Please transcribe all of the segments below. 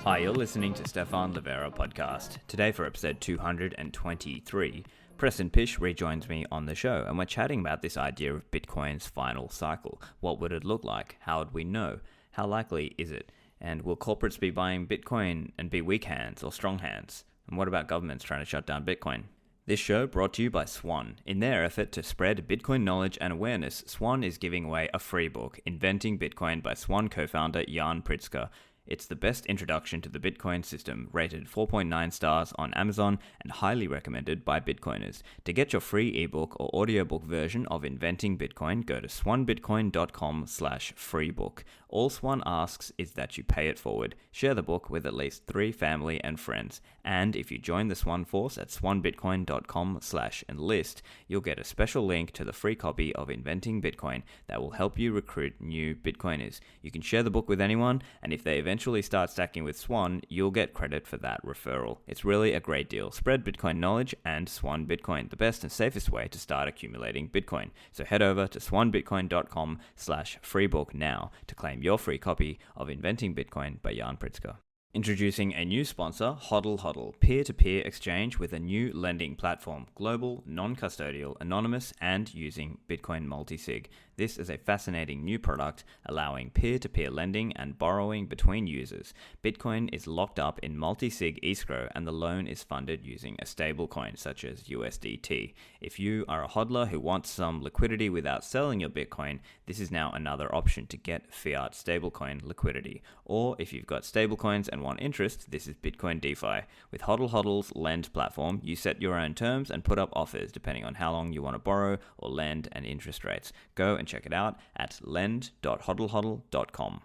Hi, you're listening to Stefan Livera podcast. Today for episode 223, Preston Pysh rejoins me on the show and we're chatting about this idea of Bitcoin's final cycle. What would it look like? How would we know? How likely is it? And will corporates be buying Bitcoin and be weak hands or strong hands? And what about governments trying to shut down Bitcoin? This show brought to you by Swan. In their effort to spread Bitcoin knowledge and awareness, Swan is giving away a free book, Inventing Bitcoin by Swan co-founder Jan Pritzker. It's the best introduction to the Bitcoin system, rated 4.9 stars on Amazon and highly recommended by Bitcoiners. To get your free ebook or audiobook version of Inventing Bitcoin, go to swanbitcoin.com/freebook. All Swan asks is that you pay it forward. Share the book with at least 3 family and friends. And if you join the Swan Force at swanbitcoin.com/enlist, you'll get a special link to the free copy of Inventing Bitcoin that will help you recruit new Bitcoiners. You can share the book with anyone, and if they eventually start stacking with Swan, you'll get credit for that referral. It's really a great deal. Spread Bitcoin knowledge and Swan Bitcoin, the best and safest way to start accumulating Bitcoin. So head over to swanbitcoin.com/freebook now to claim your free copy of Inventing Bitcoin by Jan Pritzker. Introducing a new sponsor, HODL HODL, peer-to-peer exchange with a new lending platform, global, non-custodial, anonymous, and using Bitcoin multisig. This is a fascinating new product allowing peer-to-peer lending and borrowing between users. Bitcoin is locked up in multi-sig escrow and the loan is funded using a stablecoin such as USDT. If you are a hodler who wants some liquidity without selling your Bitcoin, this is now another option to get fiat stablecoin liquidity. Or if you've got stablecoins and want interest, this is Bitcoin DeFi. With HODL HODL's lend platform, you set your own terms and put up offers depending on how long you want to borrow or lend and interest rates. Go and check it out at lend.hodlhodl.com.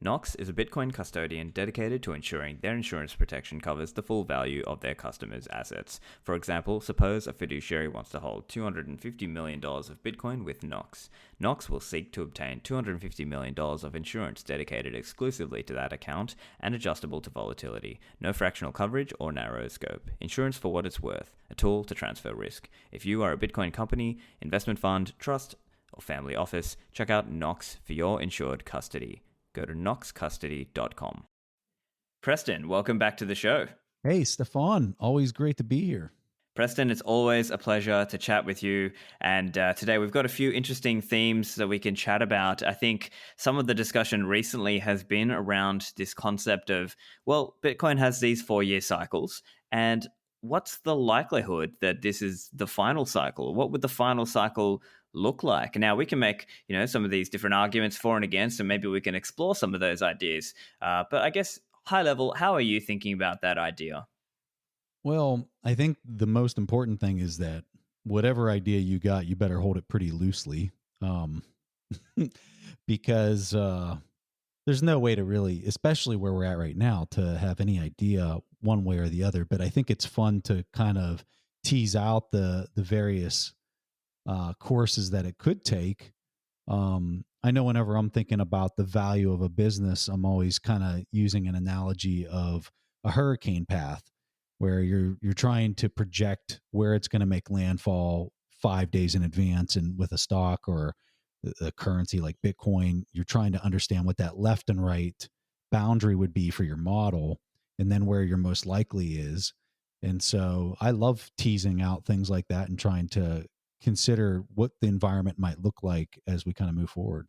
Nox is a Bitcoin custodian dedicated to ensuring their insurance protection covers the full value of their customers' assets. For example, suppose a fiduciary wants to hold $250 million of Bitcoin with Nox. Nox will seek to obtain $250 million of insurance dedicated exclusively to that account and adjustable to volatility. No fractional coverage or narrow scope. Insurance for what it's worth. A tool to transfer risk. If you are a Bitcoin company, investment fund, trust, or family office, check out Nox for your insured custody. Go to noxcustody.com. Preston, welcome back to the show. Hey, Stefan. Always great to be here. Preston, it's always a pleasure to chat with you. And today we've got a few interesting themes that we can chat about. I think some of the discussion recently has been around this concept of, well, Bitcoin has these 4-year cycles. And what's the likelihood that this is the final cycle? What would the final cycle look like? Now we can make, some of these different arguments for and against, and maybe we can explore some of those ideas. But I guess high level, how are you thinking about that idea? Well, I think the most important thing is that whatever idea you got, you better hold it pretty loosely, because there's no way to really, especially where we're at right now, to have any idea one way or the other. But I think it's fun to kind of tease out the various courses that it could take. I know whenever I'm thinking about the value of a business, I'm always kind of using an analogy of a hurricane path, where you're trying to project where it's going to make landfall 5 days in advance. And with a stock or a currency like Bitcoin, you're trying to understand what that left and right boundary would be for your model, and then where your most likely is. And so I love teasing out things like that and trying to consider what the environment might look like as we kind of move forward.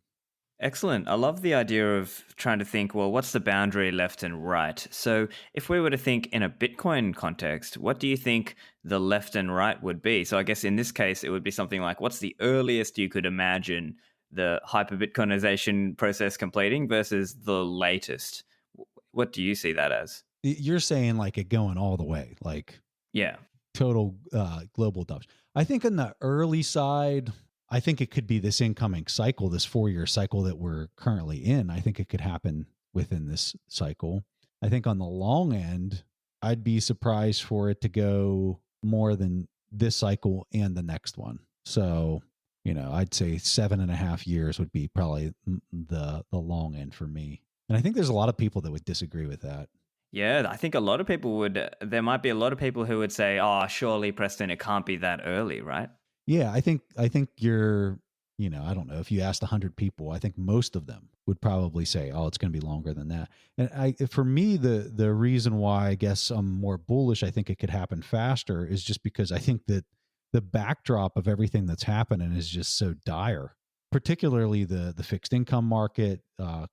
Excellent. I love the idea of trying to think, well, what's the boundary left and right? So if we were to think in a Bitcoin context, what do you think the left and right would be? So I guess in this case, it would be something like, what's the earliest you could imagine the hyper-Bitcoinization process completing versus the latest? What do you see that as? You're saying like it going all the way, like Yeah. total global adoption. I think on the early side, I think it could be this incoming cycle, this 4-year cycle that we're currently in. I think it could happen within this cycle. I think on the long end, I'd be surprised for it to go more than this cycle and the next one. So, I'd say 7.5 years would be probably the long end for me. And I think there's a lot of people that would disagree with that. Yeah, I think a lot of people there might be a lot of people who would say, oh, surely, Preston, it can't be that early, right? Yeah, I think you're I don't know, if you asked 100 people, I think most of them would probably say, oh, it's going to be longer than that. And for me, the reason why I guess I'm more bullish, I think it could happen faster, is just because I think that the backdrop of everything that's happening is just so dire, particularly the fixed income market,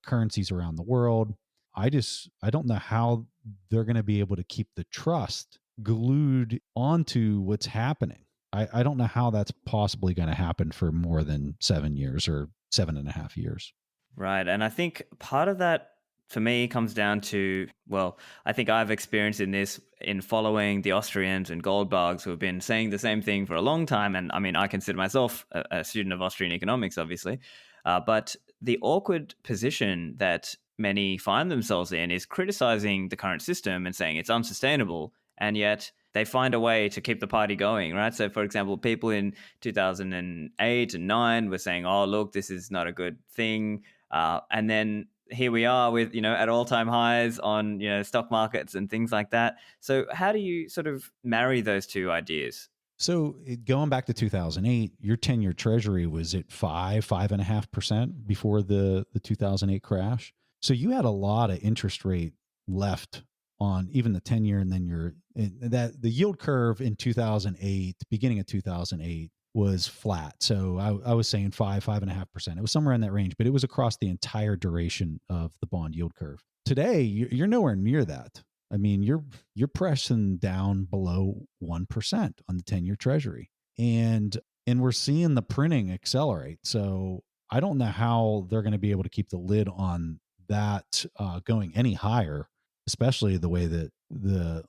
currencies around the world. I don't know how they're going to be able to keep the trust glued onto what's happening. I don't know how that's possibly going to happen for more than 7 years or 7.5 years. Right. And I think part of that for me comes down to, well, I think I've experienced in this in following the Austrians and Goldbugs who have been saying the same thing for a long time. And I mean, I consider myself a student of Austrian economics, obviously. But the awkward position that many find themselves in is criticizing the current system and saying it's unsustainable. And yet they find a way to keep the party going, right? So, for example, people in 2008 and 9 were saying, oh, look, this is not a good thing. And then here we are with, at all-time highs on, stock markets and things like that. So how do you sort of marry those two ideas? So going back to 2008, your 10-year treasury was at 5.5% before the 2008 crash. So you had a lot of interest rate left on even the 10-year, and then the yield curve in 2008, beginning of 2008, was flat. So I was saying 5.5%. It was somewhere in that range, but it was across the entire duration of the bond yield curve. Today, you're nowhere near that. I mean, you're pressing down below 1% on the 10-year treasury. And we're seeing the printing accelerate. So I don't know how they're going to be able to keep the lid on that going any higher, especially the way that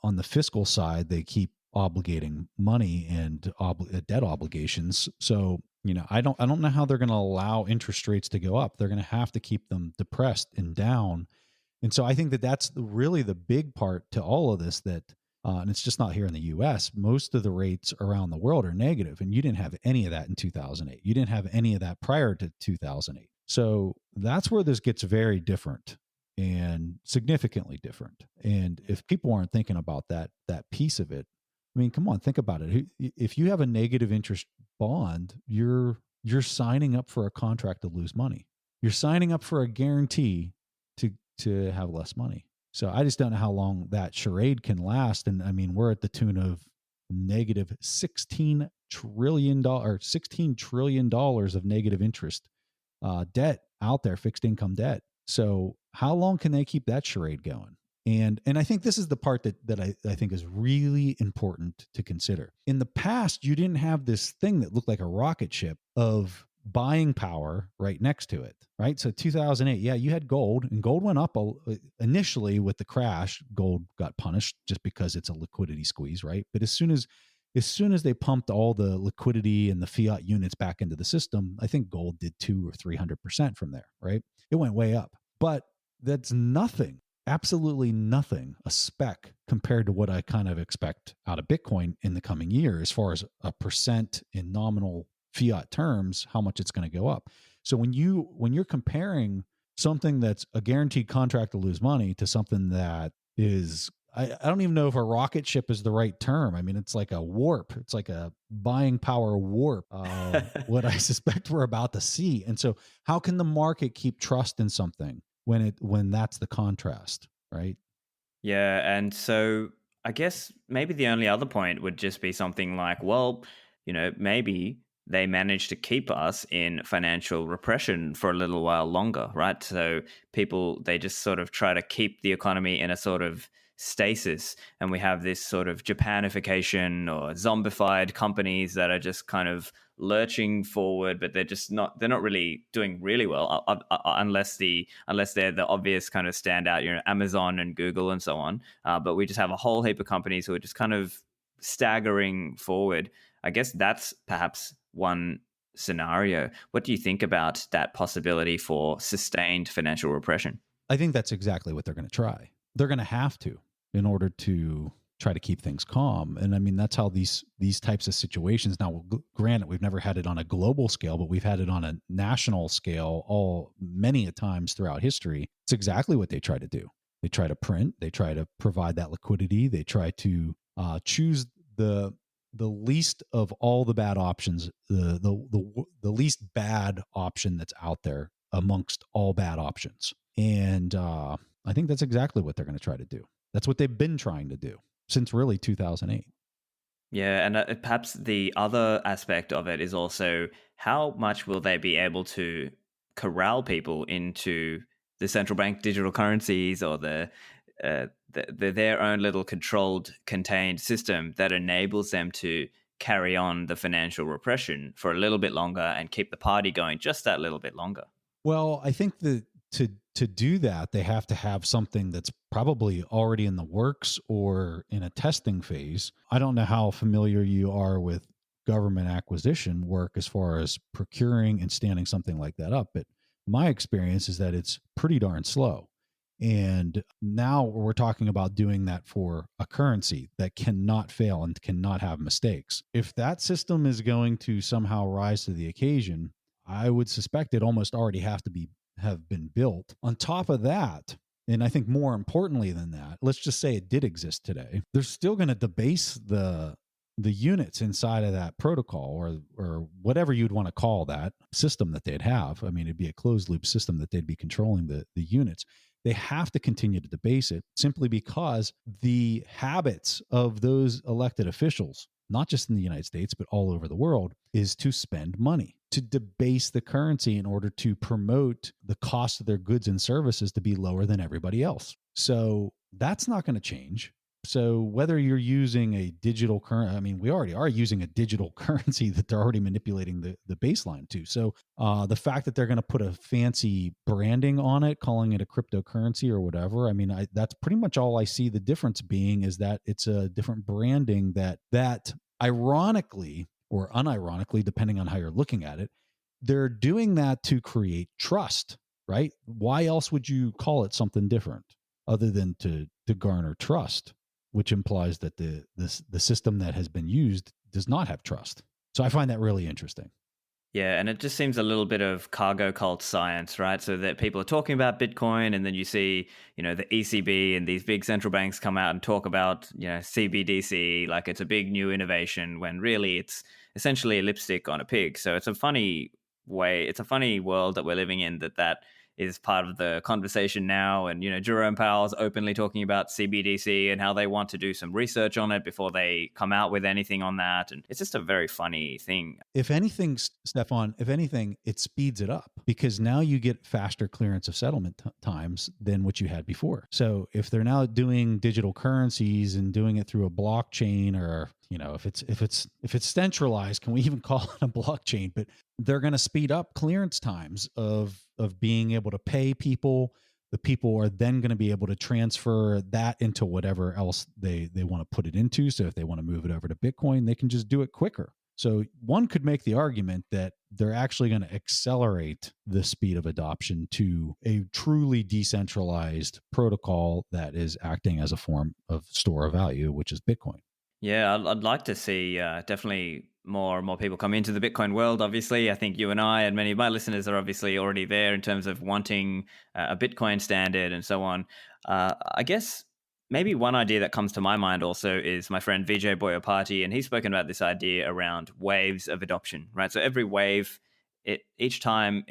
on the fiscal side, they keep obligating money and debt obligations. So, I don't know how they're going to allow interest rates to go up. They're going to have to keep them depressed and down. And so I think that that's really the big part to all of this, that and it's just not here in the US. Most of the rates around the world are negative, and you didn't have any of that in 2008. You didn't have any of that prior to 2008. So that's where this gets very different and significantly different. And if people aren't thinking about that piece of it, I mean, come on, think about it. If you have a negative interest bond, you're signing up for a contract to lose money. You're signing up for a guarantee to have less money. So I just don't know how long that charade can last. And I mean, we're at the tune of negative $16 trillion of negative interest debt out there, fixed income debt. So how long can they keep that charade going? And I think this is the part that I think is really important to consider. In the past, you didn't have this thing that looked like a rocket ship of buying power right next to it, right? So 2008, yeah, you had gold, and gold went up initially with the crash. Gold got punished just because it's a liquidity squeeze, right? But as soon as they pumped all the liquidity and the fiat units back into the system, I think gold did 200 or 300% from there, right? It went way up. But that's nothing, absolutely nothing, a speck compared to what I kind of expect out of Bitcoin in the coming year, as far as a percent in nominal fiat terms, how much it's going to go up. So when you're comparing something that's a guaranteed contract to lose money to something that is, I don't even know if a rocket ship is the right term. I mean, it's like a warp. It's like a buying power warp, what I suspect we're about to see. And so how can the market keep trust in something when that's the contrast, right? Yeah. And so I guess maybe the only other point would just be something like, well, maybe they managed to keep us in financial repression for a little while longer, right? So they just sort of try to keep the economy in a sort of stasis. And we have this sort of Japanification or zombified companies that are just kind of lurching forward, but they're not really doing really well unless they're the obvious kind of standout, Amazon and Google and so on. But we just have a whole heap of companies who are just kind of staggering forward. I guess that's perhaps one scenario. What do you think about that possibility for sustained financial repression? I think that's exactly what they're going to try. They're going to have to, in order to try to keep things calm. And I mean, that's how these types of situations. Now, granted, we've never had it on a global scale, but we've had it on a national scale many a times throughout history. It's exactly what they try to do. They try to print. They try to provide that liquidity. They try to choose the least of all the bad options, the least bad option that's out there amongst all bad options. And I think that's exactly what they're going to try to do. That's what they've been trying to do since really 2008. Yeah, and perhaps the other aspect of it is also how much will they be able to corral people into the central bank digital currencies or their own little controlled, contained system that enables them to carry on the financial repression for a little bit longer and keep the party going just that little bit longer. Well, I think that to do that, they have to have something that's probably already in the works or in a testing phase. I don't know how familiar you are with government acquisition work as far as procuring and standing something like that up, but my experience is that it's pretty darn slow. And now we're talking about doing that for a currency that cannot fail and cannot have mistakes. If that system is going to somehow rise to the occasion, I would suspect it almost already have been built. On top of that, and I think more importantly than that, let's just say it did exist today, they're still going to debase the units inside of that protocol or whatever you'd want to call that system that they'd have. I mean, it'd be a closed loop system that they'd be controlling the units. They have to continue to debase it simply because the habits of those elected officials, not just in the United States, but all over the world, is to spend money, to debase the currency in order to promote the cost of their goods and services to be lower than everybody else. So that's not going to change. So whether you're using a digital currency, I mean, we already are using a digital currency that they're already manipulating the baseline to. So the fact that they're going to put a fancy branding on it, calling it a cryptocurrency or whatever, I mean, that's pretty much all I see the difference being, is that it's a different branding that ironically or unironically, depending on how you're looking at it, they're doing that to create trust, right? Why else would you call it something different other than to garner trust, which implies that the system that has been used does not have trust. So I find that really interesting. Yeah, and it just seems a little bit of cargo cult science, right? So that people are talking about Bitcoin, and then you see, the ECB and these big central banks come out and talk about, CBDC like it's a big new innovation, when really it's essentially a lipstick on a pig. So it's a funny world that we're living in, that is part of the conversation now. And, Jerome Powell's openly talking about CBDC and how they want to do some research on it before they come out with anything on that. And it's just a very funny thing. If anything, Stefan, it speeds it up, because now you get faster clearance of settlement times than what you had before. So if they're now doing digital currencies and doing it through a blockchain, or if it's centralized, can we even call it a blockchain? But they're going to speed up clearance times of being able to pay people. The people are then going to be able to transfer that into whatever else they want to put it into. So if they want to move it over to Bitcoin, they can just do it quicker. So one could make the argument that they're actually going to accelerate the speed of adoption to a truly decentralized protocol that is acting as a form of store of value, which is Bitcoin. Yeah, I'd like to see definitely more and more people come into the Bitcoin world. Obviously, I think you and I and many of my listeners are obviously already there in terms of wanting a Bitcoin standard and so on. I guess maybe one idea that comes to my mind also is my friend Vijay Boyapati, and he's spoken about this idea around waves of adoption, right? So every wave, each time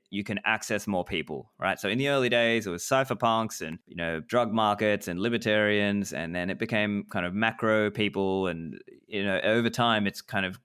you can access more people, right? So in the early days, it was cypherpunks and drug markets and libertarians, and then it became kind of macro people, and over time, it's kind of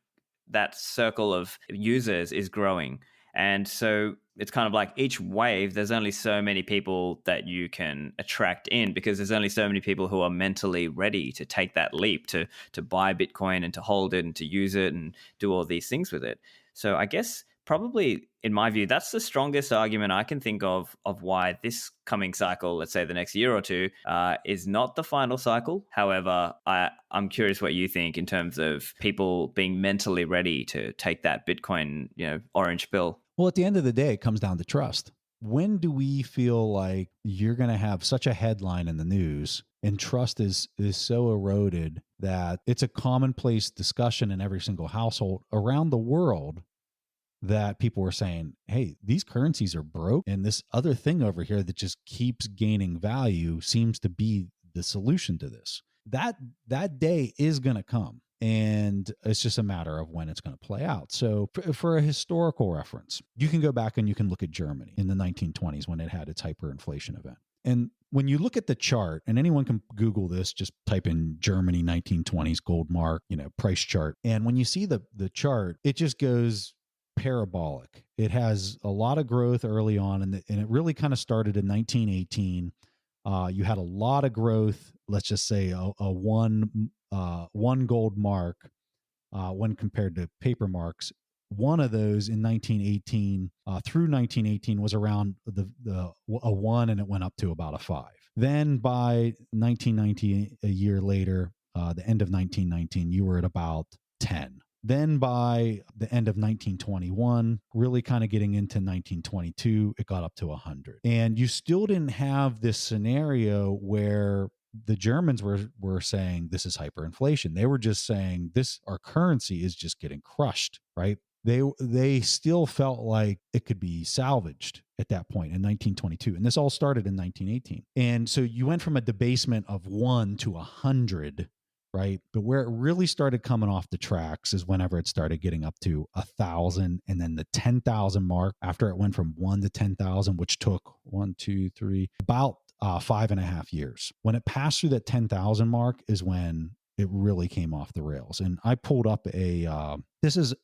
that circle of users is growing, and so it's kind of like each wave, there's only so many people that you can attract in, because there's only so many people who are mentally ready to take that leap to buy Bitcoin and to hold it and to use it and do all these things with it. So I guess probably, in my view, that's the strongest argument I can think of why this coming cycle, let's say the next year or two, is not the final cycle. However, I'm curious what you think in terms of people being mentally ready to take that Bitcoin, orange pill. Well, at the end of the day, it comes down to trust. When do we feel like you're going to have such a headline in the news and trust is so eroded that it's a commonplace discussion in every single household around the world, that people were saying, hey, these currencies are broke, and this other thing over here that just keeps gaining value seems to be the solution to this. That day is going to come. And it's just a matter of when it's going to play out. So for a historical reference, you can go back and you can look at Germany in the 1920s when it had its hyperinflation event. And when you look at the chart, and anyone can Google this, just type in Germany 1920s gold mark, price chart. And when you see the chart, it just goes parabolic. It has a lot of growth early on, and it really kind of started in 1918. You had a lot of growth. Let's just say a one gold mark when compared to paper marks. One of those in 1918 through 1918 was around a 1, and it went up to about a 5. Then by 1990, a year later, the end of 1919, you were at about 10. Then by the end of 1921, really kind of getting into 1922, it got up to 100. And you still didn't have this scenario where the Germans were saying this is hyperinflation. They were just saying our currency is just getting crushed, right? They still felt like it could be salvaged at that point in 1922. And this all started in 1918. And so you went from a debasement of 1 to 100, right? But where it really started coming off the tracks is whenever it started getting up to 1,000, and then the 10,000 mark after it went from 1 to 10,000, which took 1, 2, 3, about 5.5 years. When it passed through that 10,000 mark is when it really came off the rails. And I pulled up this is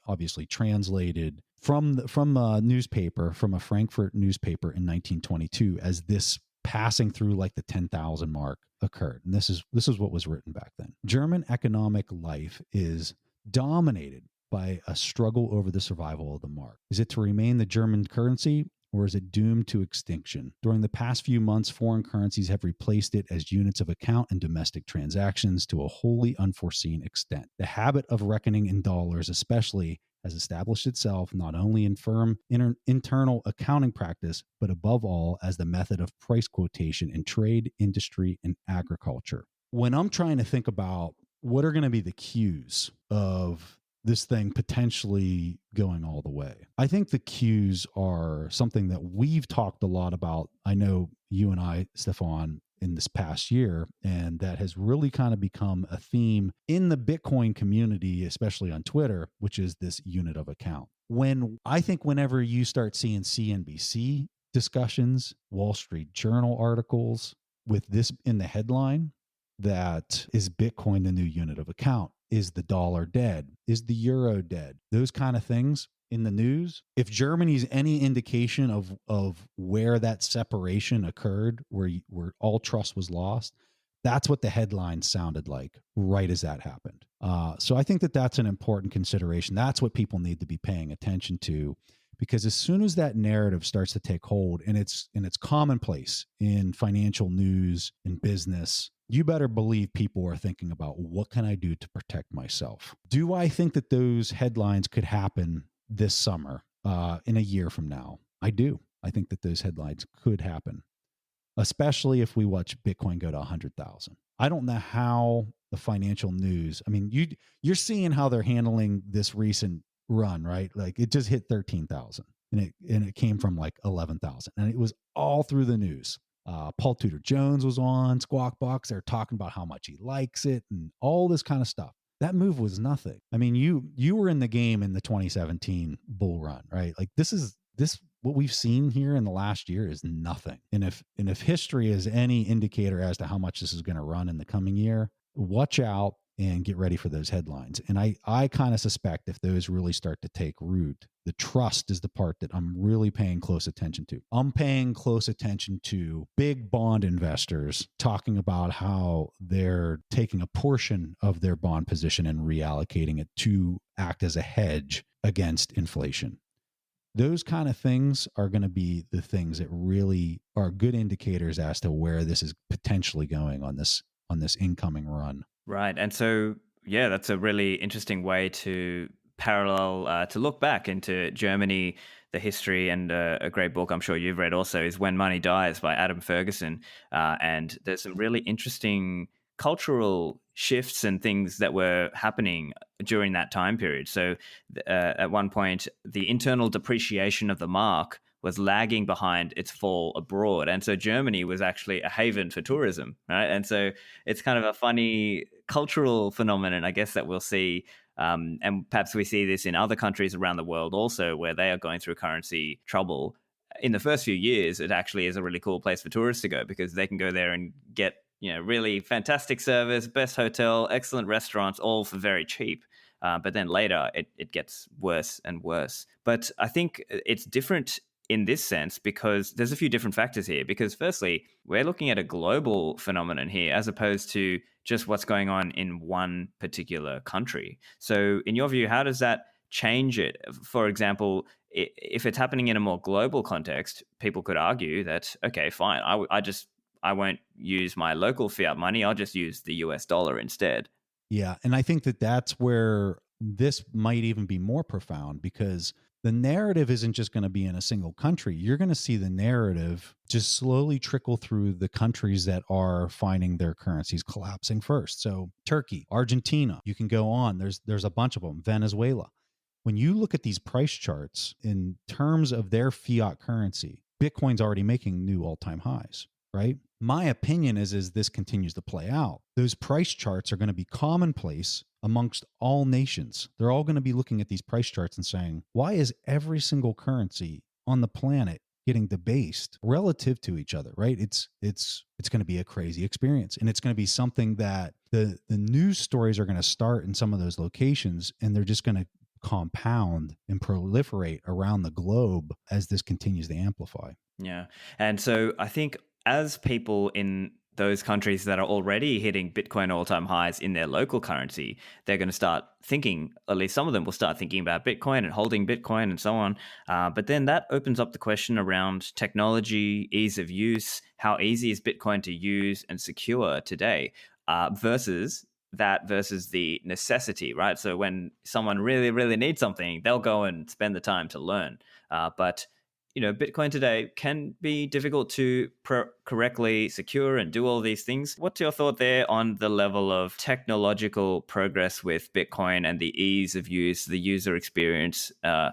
obviously translated from a newspaper, from a Frankfurt newspaper in 1922, as this passing through like the 10,000 mark occurred. And this is what was written back then. German economic life is dominated by a struggle over the survival of the mark. Is it to remain the German currency, or is it doomed to extinction? During the past few months, foreign currencies have replaced it as units of account in domestic transactions to a wholly unforeseen extent. The habit of reckoning in dollars especially has established itself not only in firm internal accounting practice, but above all as the method of price quotation in trade, industry, and agriculture. When I'm trying to think about what are going to be the cues of this thing potentially going all the way, I think the cues are something that we've talked a lot about. I know you and I, Stefan, in this past year, and that has really kind of become a theme in the Bitcoin community, especially on Twitter, which is this unit of account. Whenever you start seeing CNBC discussions, Wall Street Journal articles with this in the headline, that is Bitcoin the new unit of account? Is the dollar dead? Is the euro dead? Those kind of things in the news. If Germany's any indication of where that separation occurred, where all trust was lost, that's what the headlines sounded like right as that happened. So I think that's an important consideration. That's what people need to be paying attention to, because as soon as that narrative starts to take hold, and it's commonplace in financial news and business, you better believe people are thinking about, what can I do to protect myself? Do I think that those headlines could happen this summer, in a year from now? I do. I think that those headlines could happen, especially if we watch Bitcoin go to 100,000. I don't know how the financial news, I mean, you're seeing how they're handling this recent run, right? Like it just hit 13,000 and it came from like 11,000, and it was all through the news. Paul Tudor Jones was on Squawk Box. They're talking about how much he likes it and all this kind of stuff. That move was nothing. I mean, you were in the game in the 2017 bull run, right? Like this what we've seen here in the last year is nothing. And if history is any indicator as to how much this is going to run in the coming year, watch out and get ready for those headlines. And I kind of suspect if those really start to take root, the trust is the part that I'm really paying close attention to. I'm paying close attention to big bond investors talking about how they're taking a portion of their bond position and reallocating it to act as a hedge against inflation. Those kind of things are going to be the things that really are good indicators as to where this is potentially going on this incoming run. Right. And so, yeah, that's a really interesting way to parallel, to look back into Germany, the history, and a great book I'm sure you've read also is When Money Dies by Adam Ferguson. And there's some really interesting cultural shifts and things that were happening during that time period. So at one point, the internal depreciation of the mark was lagging behind its fall abroad. And so Germany was actually a haven for tourism, right? And so it's kind of a funny cultural phenomenon, I guess, that we'll see. And perhaps we see this in other countries around the world also, where they are going through currency trouble. In the first few years, it actually is a really cool place for tourists to go because they can go there and get, really fantastic service, best hotel, excellent restaurants, all for very cheap. But then later it gets worse and worse. But I think it's different in this sense because there's a few different factors here. Because firstly, we're looking at a global phenomenon here as opposed to just what's going on in one particular country. So in your view, how does that change it? For example, if it's happening in a more global context, people could argue that, okay, fine, I won't use my local fiat money. I'll just use the US dollar instead. Yeah. And I think that that's where this might even be more profound, because the narrative isn't just going to be in a single country. You're going to see the narrative just slowly trickle through the countries that are finding their currencies collapsing first. So Turkey, Argentina, you can go on. There's a bunch of them. Venezuela. When you look at these price charts in terms of their fiat currency, Bitcoin's already making new all-time highs, right? My opinion is this continues to play out, those price charts are going to be commonplace amongst all nations. They're all going to be looking at these price charts and saying, why is every single currency on the planet getting debased relative to each other, right? It's going to be a crazy experience. And it's going to be something that the news stories are going to start in some of those locations, and they're just going to compound and proliferate around the globe as this continues to amplify. Yeah. And so I think as people in those countries that are already hitting Bitcoin all-time highs in their local currency, they're going to start thinking, at least some of them will start thinking about Bitcoin and holding Bitcoin and so on. But then that opens up the question around technology, ease of use, how easy is Bitcoin to use and secure today versus the necessity, right? So when someone really, really needs something, they'll go and spend the time to learn. But Bitcoin today can be difficult to correctly secure and do all these things. What's your thought there on the level of technological progress with Bitcoin and the ease of use, the user experience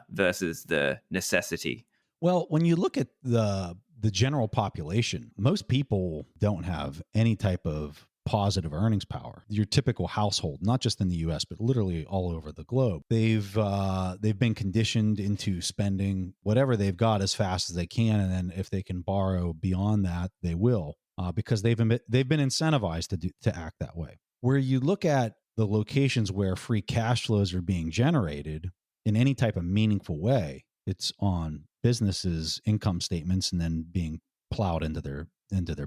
versus the necessity? Well, when you look at the general population, most people don't have any type of positive earnings power. Your typical household, not just in the US, but literally all over the globe, they've been conditioned into spending whatever they've got as fast as they can, and then if they can borrow beyond that, they will, because they've been incentivized to act that way. Where you look at the locations where free cash flows are being generated in any type of meaningful way, it's on businesses' income statements and then being plowed into their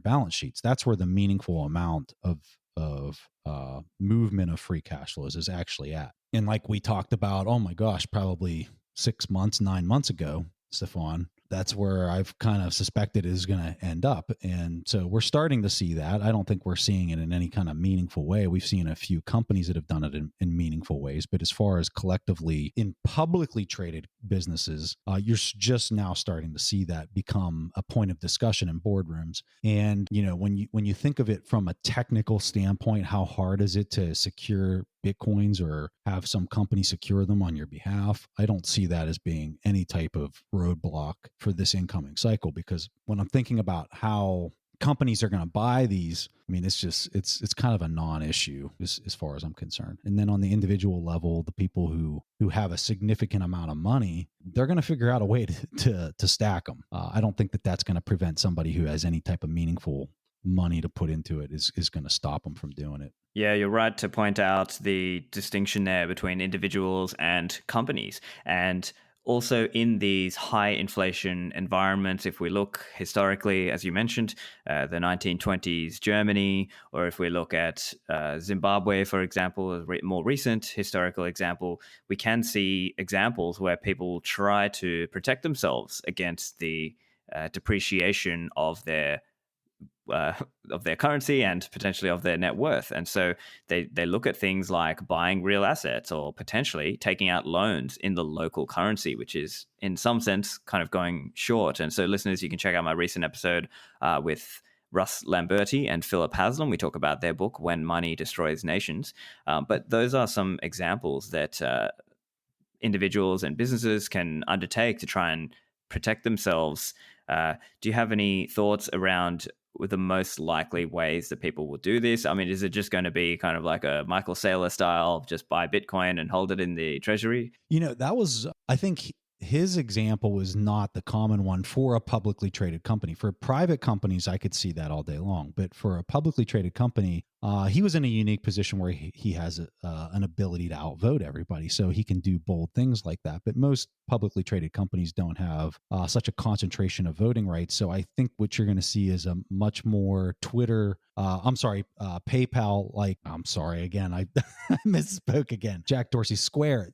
balance sheets. That's where the meaningful amount of movement of free cash flows is actually at. And like we talked about, oh my gosh, probably 6 months, 9 months ago, Stefan, that's where I've kind of suspected it is going to end up. And so we're starting to see that. I don't think we're seeing it in any kind of meaningful way. We've seen a few companies that have done it in meaningful ways. But as far as collectively in publicly traded businesses, you're just now starting to see that become a point of discussion in boardrooms. And, when you think of it from a technical standpoint, how hard is it to secure Bitcoins or have some company secure them on your behalf? I don't see that as being any type of roadblock for this incoming cycle, because when I'm thinking about how companies are going to buy these, I mean, it's kind of a non-issue as far as I'm concerned. And then on the individual level, the people who have a significant amount of money, they're going to figure out a way to stack them. I don't think that that's going to prevent somebody who has any type of meaningful money to put into it is going to stop them from doing it. Yeah, you're right to point out the distinction there between individuals and companies. And also in these high inflation environments, if we look historically, as you mentioned, the 1920s Germany, or if we look at Zimbabwe, for example, a more recent historical example, we can see examples where people try to protect themselves against the depreciation of their currency and potentially of their net worth. And so they look at things like buying real assets or potentially taking out loans in the local currency, which is in some sense kind of going short. And so listeners, you can check out my recent episode with Russ Lamberti and Philip Haslam. We talk about their book, When Money Destroys Nations. But those are some examples that individuals and businesses can undertake to try and protect themselves. Do you have any thoughts around the most likely ways that people will do this? I mean, is it just going to be kind of like a Michael Saylor style, just buy Bitcoin and hold it in the treasury? That was, I think his example was not the common one for a publicly traded company. For private companies, I could see that all day long. But for a publicly traded company, he was in a unique position where he has an ability to outvote everybody. So he can do bold things like that. But most publicly traded companies don't have such a concentration of voting rights. So I think what you're going to see is a much more PayPal, I misspoke again. Jack Dorsey Square.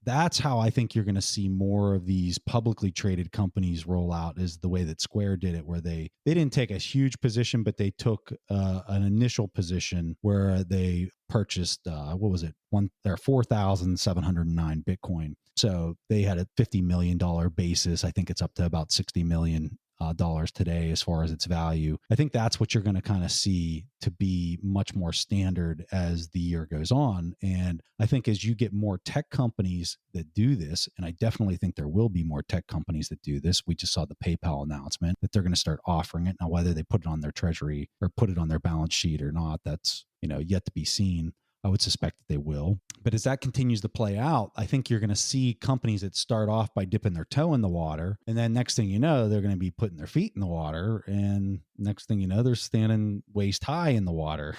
That's how I think you're going to see more of these publicly traded companies roll out, is the way that Square did it, where they didn't take a huge position, but they took an initial position where they purchased, 4,709 Bitcoin. So they had a $50 million basis. I think it's up to about $60 million dollars today as far as its value. I think that's what you're going to kind of see to be much more standard as the year goes on. And I think as you get more tech companies that do this, and I definitely think there will be more tech companies that do this. We just saw the PayPal announcement that they're going to start offering it. Now, whether they put it on their treasury or put it on their balance sheet or not, that's, yet to be seen. I would suspect that they will. But as that continues to play out, I think you're going to see companies that start off by dipping their toe in the water. And then next thing you know, they're going to be putting their feet in the water. And next thing you know, they're standing waist high in the water.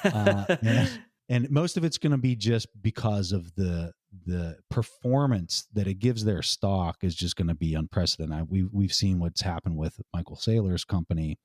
And most of it's going to be just because of the performance that it gives their stock is just going to be unprecedented. We've seen what's happened with Michael Saylor's company.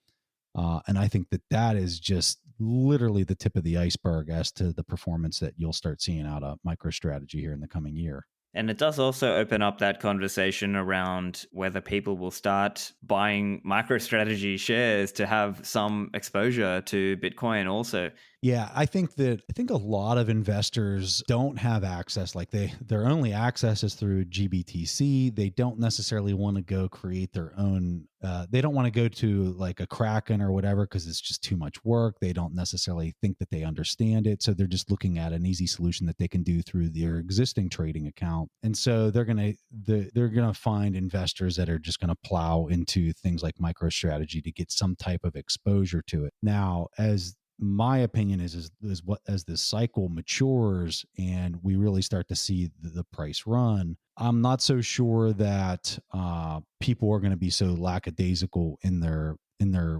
And I think that is just literally the tip of the iceberg as to the performance that you'll start seeing out of MicroStrategy here in the coming year. And it does also open up that conversation around whether people will start buying MicroStrategy shares to have some exposure to Bitcoin also. Yeah, I think a lot of investors don't have access. Like their only access is through GBTC. They don't necessarily want to go create their own. They don't want to go to like a Kraken or whatever because it's just too much work. They don't necessarily think that they understand it, so they're just looking at an easy solution that they can do through their existing trading account. And so they're gonna find investors that are just gonna plow into things like MicroStrategy to get some type of exposure to it. Now, as my opinion is as this cycle matures and we really start to see the price run, I'm not so sure that people are going to be so lackadaisical in their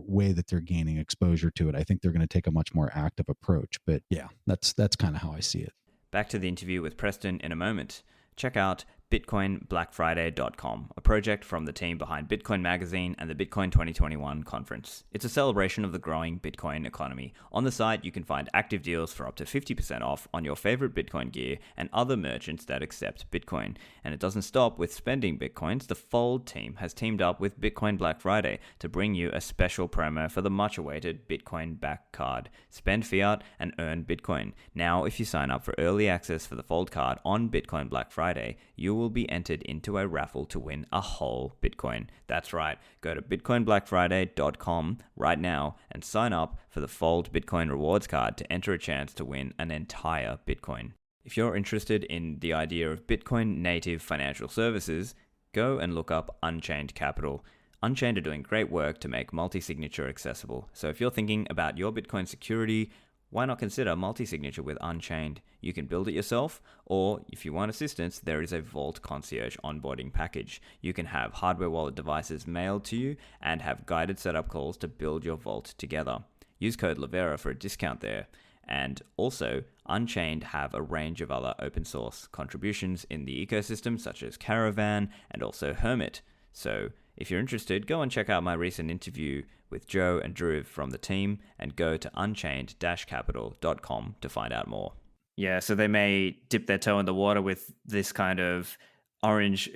way that they're gaining exposure to it. I think they're going to take a much more active approach. But yeah, that's kind of how I see it. Back to the interview with Preston in a moment. Check out bitcoinblackfriday.com, a project from the team behind Bitcoin Magazine and the Bitcoin 2021 conference. It's a celebration of the growing Bitcoin economy. On the site, you can find active deals for up to 50% off on your favorite Bitcoin gear and other merchants that accept Bitcoin. And it doesn't stop with spending Bitcoins. The Fold team has teamed up with Bitcoin Black Friday to bring you a special promo for the much-awaited Bitcoin Back card. Spend fiat and earn Bitcoin. Now, if you sign up for early access for the Fold card on Bitcoin Black Friday, you will be entered into a raffle to win a whole Bitcoin. That's right. Go to bitcoinblackfriday.com right now and sign up for the Fold Bitcoin rewards card to enter a chance to win an entire Bitcoin. If you're interested in the idea of Bitcoin native financial services, go and look up Unchained Capital. Unchained are doing great work to make multi-signature accessible. So if you're thinking about your Bitcoin security, why not consider multi-signature with Unchained? You can build it yourself, or if you want assistance, there is a Vault Concierge onboarding package. You can have hardware wallet devices mailed to you and have guided setup calls to build your vault together. Use code Lavera for a discount there. And also, Unchained have a range of other open source contributions in the ecosystem, such as Caravan and also Hermit. So if you're interested, go and check out my recent interview with Joe and Dhruv from the team and go to unchained-capital.com to find out more. Yeah, so they may dip their toe in the water with this kind of orange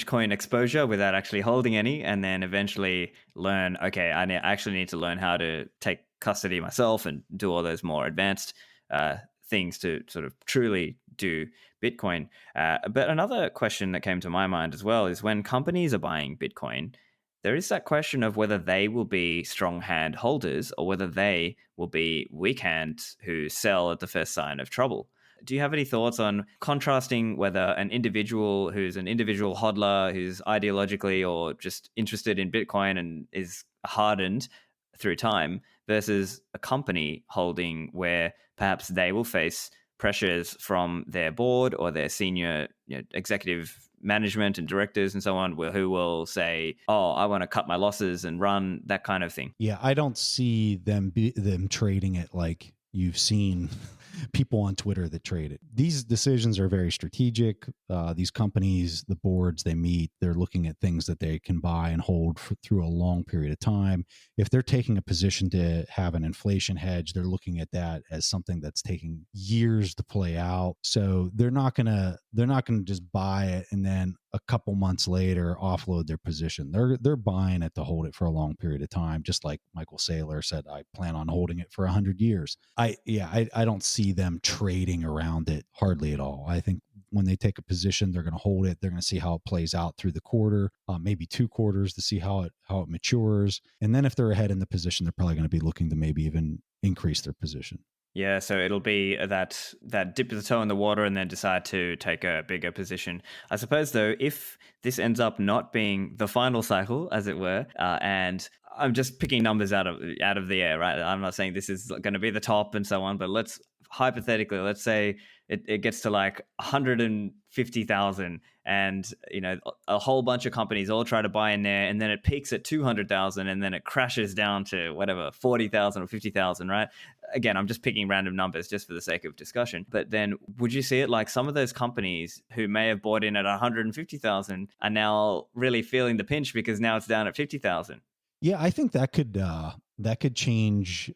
coin exposure without actually holding any, and then eventually learn, okay, I actually need to learn how to take custody myself and do all those more advanced things to sort of truly do Bitcoin. But another question that came to my mind as well is when companies are buying Bitcoin, there is that question of whether they will be strong hand holders or whether they will be weak hands who sell at the first sign of trouble. Do you have any thoughts on contrasting whether an individual who's an individual hodler, who's ideologically or just interested in Bitcoin and is hardened through time, versus a company holding where perhaps they will face pressures from their board or their senior executive management and directors and so on, who will say, oh, I want to cut my losses and run, that kind of thing? Yeah, I don't see them trading it like you've seen people on Twitter that trade it. These decisions are very strategic. These companies, the boards they meet, they're looking at things that they can buy and hold through a long period of time. If they're taking a position to have an inflation hedge, they're looking at that as something that's taking years to play out. So they're not gonna just buy it and then a couple months later offload their position. They're buying it to hold it for a long period of time, just like Michael Saylor said, I plan on holding it for 100 years. I don't see them trading around it hardly at all. I think when they take a position, they're going to hold it. They're going to see how it plays out through the quarter, maybe 2 quarters, to see how it matures. And then if they're ahead in the position, they're probably going to be looking to maybe even increase their position. Yeah, so it'll be that dip the toe in the water and then decide to take a bigger position. I suppose, though, if this ends up not being the final cycle, as it were, and I'm just picking numbers out of the air, right? I'm not saying this is going to be the top and so on, but let's say it gets to like 150,000, and a whole bunch of companies all try to buy in there, and then it peaks at 200,000, and then it crashes down to whatever 40,000 or 50,000, right? Again, I'm just picking random numbers just for the sake of discussion. But then would you see it like some of those companies who may have bought in at 150,000 are now really feeling the pinch because now it's down at 50,000? Yeah, I think that could change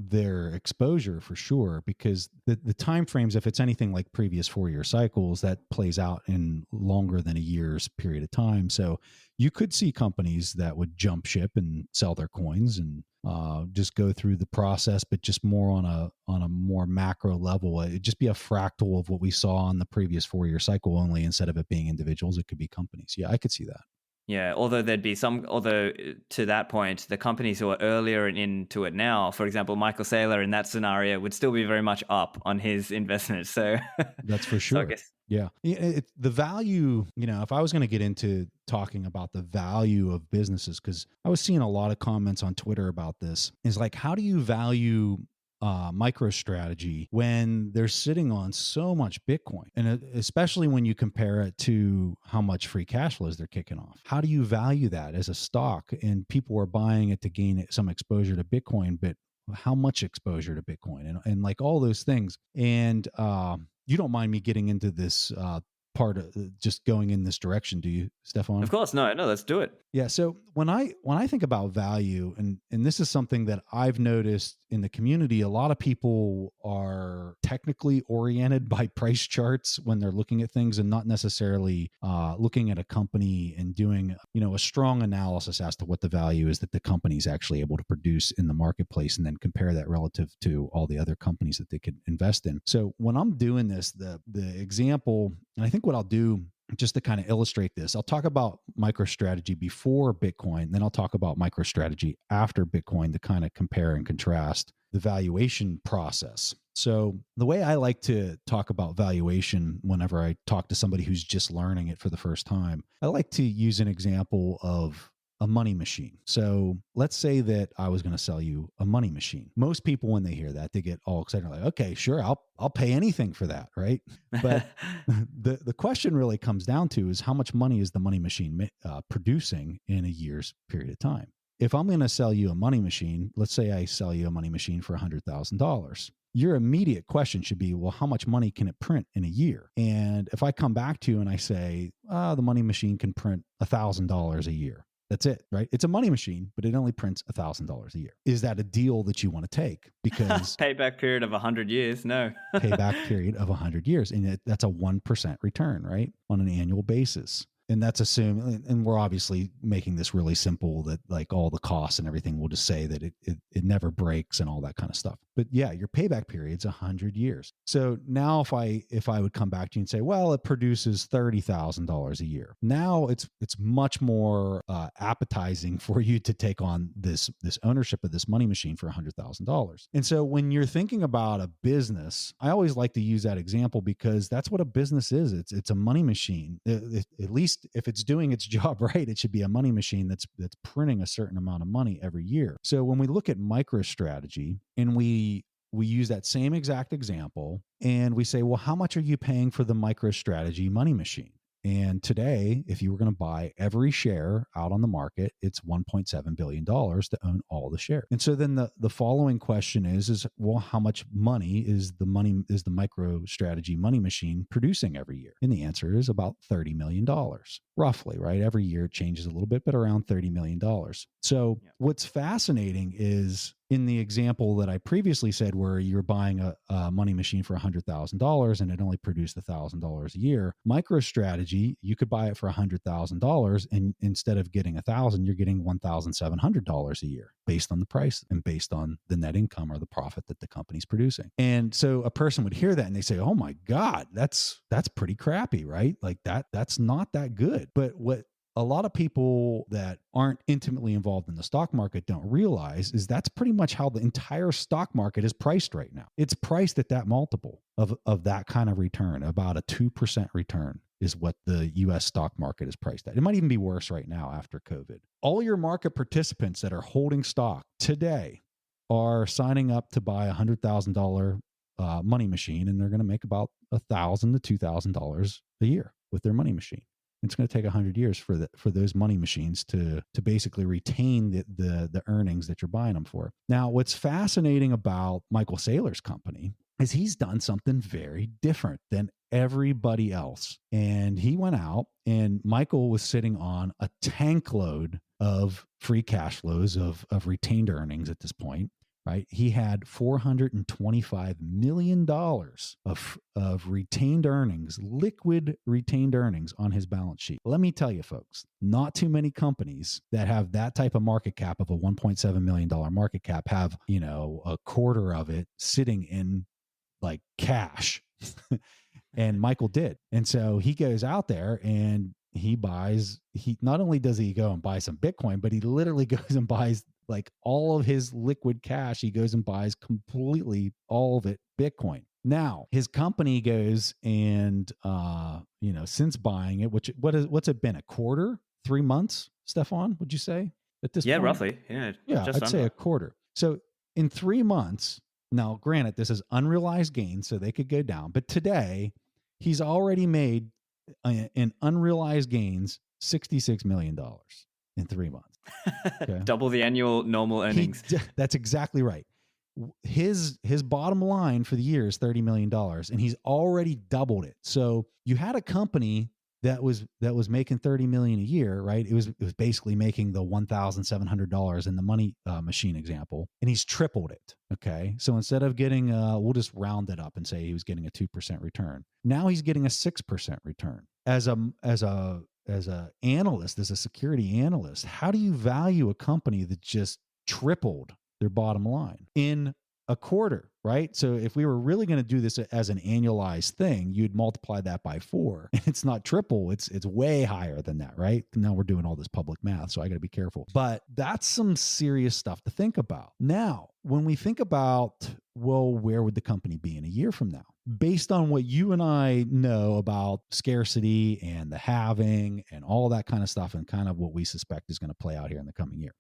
their exposure for sure, because the time frames, if it's anything like previous 4-year cycles, that plays out in longer than a year's period of time. So you could see companies that would jump ship and sell their coins and just go through the process, but just more on a more macro level. It'd just be a fractal of what we saw on the previous 4-year cycle only. Instead of it being individuals, it could be companies. Yeah, I could see that. Yeah, although to that point, the companies who are earlier into it now, for example, Michael Saylor in that scenario would still be very much up on his investments. So that's for so I sure. guess, Yeah. The value, if I was going to get into talking about the value of businesses, because I was seeing a lot of comments on Twitter about this, is like, how do you value MicroStrategy when they're sitting on so much Bitcoin? And especially when you compare it to how much free cash flows they're kicking off. How do you value that as a stock? And people are buying it to gain some exposure to Bitcoin, but how much exposure to Bitcoin and like all those things. And you don't mind me getting into this part of just going in this direction, do you, Stefan? of course, no, let's do it. Yeah. So when I think about value, and this is something that I've noticed in the community, a lot of people are technically oriented by price charts when they're looking at things, and not necessarily looking at a company and doing a strong analysis as to what the value is that the company's actually able to produce in the marketplace, and then compare that relative to all the other companies that they could invest in. So when I'm doing this, the example, and I think what I'll do just to kind of illustrate this, I'll talk about MicroStrategy before Bitcoin, then I'll talk about MicroStrategy after Bitcoin to kind of compare and contrast the valuation process. So the way I like to talk about valuation whenever I talk to somebody who's just learning it for the first time, I like to use an example of a money machine. So let's say that I was going to sell you a money machine. Most people, when they hear that, they get all excited, like, okay, sure, I'll pay anything for that, right? But the question really comes down to is how much money is the money machine producing in a year's period of time? If I'm going to sell you a money machine, let's say I sell you a money machine for $100,000. Your immediate question should be, well, how much money can it print in a year? And if I come back to you and I say, the money machine can print $1,000 a year, that's it, right? It's a money machine, but it only prints $1,000 a year. Is that a deal that you want to take? Because payback period of 100 years, no. Payback period of 100 years. And that's a 1% return, right? On an annual basis. And that's assuming, and we're obviously making this really simple, that like all the costs and everything, we'll just say that it never breaks and all that kind of stuff. But yeah, your payback period's 100 years. So now if I would come back to you and say, well, it produces $30,000 a year. Now it's much more appetizing for you to take on this ownership of this money machine for $100,000. And so when you're thinking about a business, I always like to use that example because that's what a business is. It's a money machine. At least if it's doing its job right, it should be a money machine that's printing a certain amount of money every year. So when we look at MicroStrategy and we use that same exact example and we say, well, how much are you paying for the MicroStrategy money machine? And today, if you were going to buy every share out on the market, it's $1.7 billion to own all the shares. And so then the following question is, well, how much money is the MicroStrategy money machine producing every year? And the answer is about $30 million, roughly, right? Every year it changes a little bit, but around $30 million. So what's fascinating is in the example that I previously said, where you're buying a money machine for $100,000 and it only produced $1,000 a year, MicroStrategy, you could buy it for $100,000, and instead of getting $1,000, you're getting $1,700 a year based on the price and based on the net income or the profit that the company's producing. And so a person would hear that and they say, "Oh my God, that's pretty crappy, right? Like that's not that good." But what a lot of people that aren't intimately involved in the stock market don't realize is that's pretty much how the entire stock market is priced right now. It's priced at that multiple of that kind of return. About a 2% return is what the US stock market is priced at. It might even be worse right now after COVID. All your market participants that are holding stock today are signing up to buy a $100,000 money machine, and they're going to make about $1,000 to $2,000 a year with their money machine. It's going to take 100 years for those money machines to basically retain the earnings that you're buying them for. Now, what's fascinating about Michael Saylor's company is he's done something very different than everybody else. And he went out, and Michael was sitting on a tank load of free cash flows of retained earnings at this point. Right, he had $425 million of retained earnings, liquid retained earnings on his balance sheet. Let me tell you, folks, not too many companies that have that type of market cap of a $1.7 million market cap have, a quarter of it sitting in like cash. And Michael did. And so he goes out there and he not only does he go and buy some Bitcoin, but he literally goes and buys like all of his liquid cash. He goes and buys completely all of it Bitcoin. Now his company goes and, since buying it, what's it been, a quarter, 3 months, Stefan, would you say at this point? Yeah, roughly. Yeah. I'd say a quarter. So in 3 months, now granted, this is unrealized gains, so they could go down, but today he's already made in unrealized gains $66 million in 3 months. Okay. Double the annual normal earnings. That's exactly right. His bottom line for the year is $30 million, and he's already doubled it. So you had a company that was making $30 million a year, right? It was basically making the $1,700 in the money machine example, and he's tripled it. Okay, so instead of getting, we'll just round it up and say he was getting a 2% return. Now he's getting a 6% return. As a analyst, as a security analyst, how do you value a company that just tripled their bottom line in a quarter, right? So if we were really going to do this as an annualized thing, you'd multiply that by 4. And it's not triple, it's way higher than that, right? Now we're doing all this public math, so I got to be careful. But that's some serious stuff to think about. Now, when we think about, well, where would the company be in a year from now? Based on what you and I know about scarcity and the halving and all that kind of stuff, and kind of what we suspect is going to play out here in the coming year.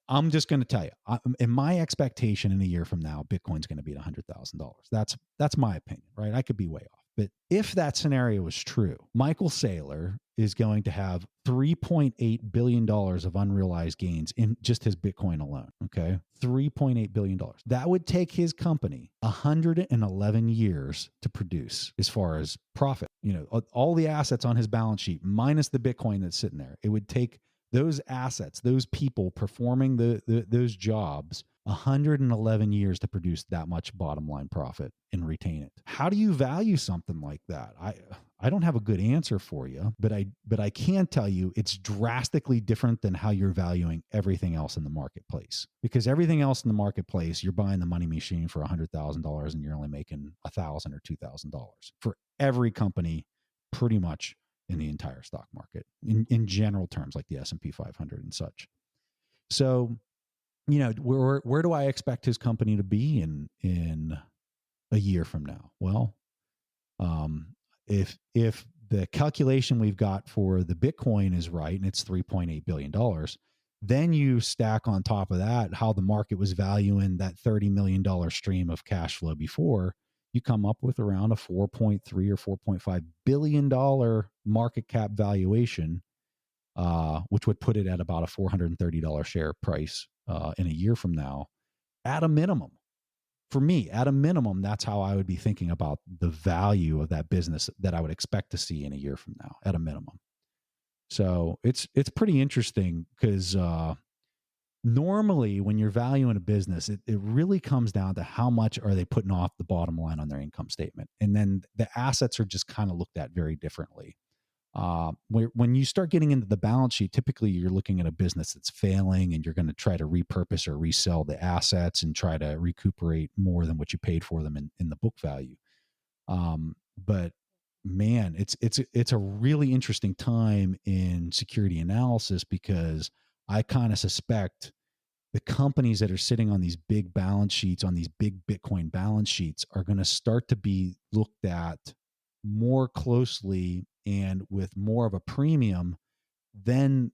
I'm just going to tell you, in my expectation, in a year from now, Bitcoin's going to be at $100,000. That's my opinion, right? I could be way off. But if that scenario is true, Michael Saylor is going to have $3.8 billion of unrealized gains in just his Bitcoin alone. Okay. $3.8 billion. That would take his company 111 years to produce as far as profit. All the assets on his balance sheet minus the Bitcoin that's sitting there. It would take those assets, those people performing those jobs 111 years to produce that much bottom line profit and retain it. How do you value something like that? I don't have a good answer for you, but I can tell you it's drastically different than how you're valuing everything else in the marketplace. Because everything else in the marketplace, you're buying the money machine for $100,000 and you're only making $1,000 or $2,000 for every company, pretty much in the entire stock market, in general terms, like the S&P 500 and such. So, where do I expect his company to be in a year from now? Well, if the calculation we've got for the Bitcoin is right, and it's $3.8 billion, then you stack on top of that how the market was valuing that $30 million stream of cash flow before, you come up with around a $4.3 or $4.5 billion market cap valuation, which would put it at about a $430 share price in a year from now, at a minimum. For me, at a minimum, that's how I would be thinking about the value of that business that I would expect to see in a year from now, at a minimum. So it's pretty interesting because normally when you're valuing a business, it really comes down to how much are they putting off the bottom line on their income statement. And then the assets are just kind of looked at very differently. When you start getting into the balance sheet, typically you're looking at a business that's failing and you're going to try to repurpose or resell the assets and try to recuperate more than what you paid for them in the book value. But man, it's a really interesting time in security analysis, because I kind of suspect the companies that are sitting on these big balance sheets, on these big Bitcoin balance sheets, are going to start to be looked at more closely and with more of a premium than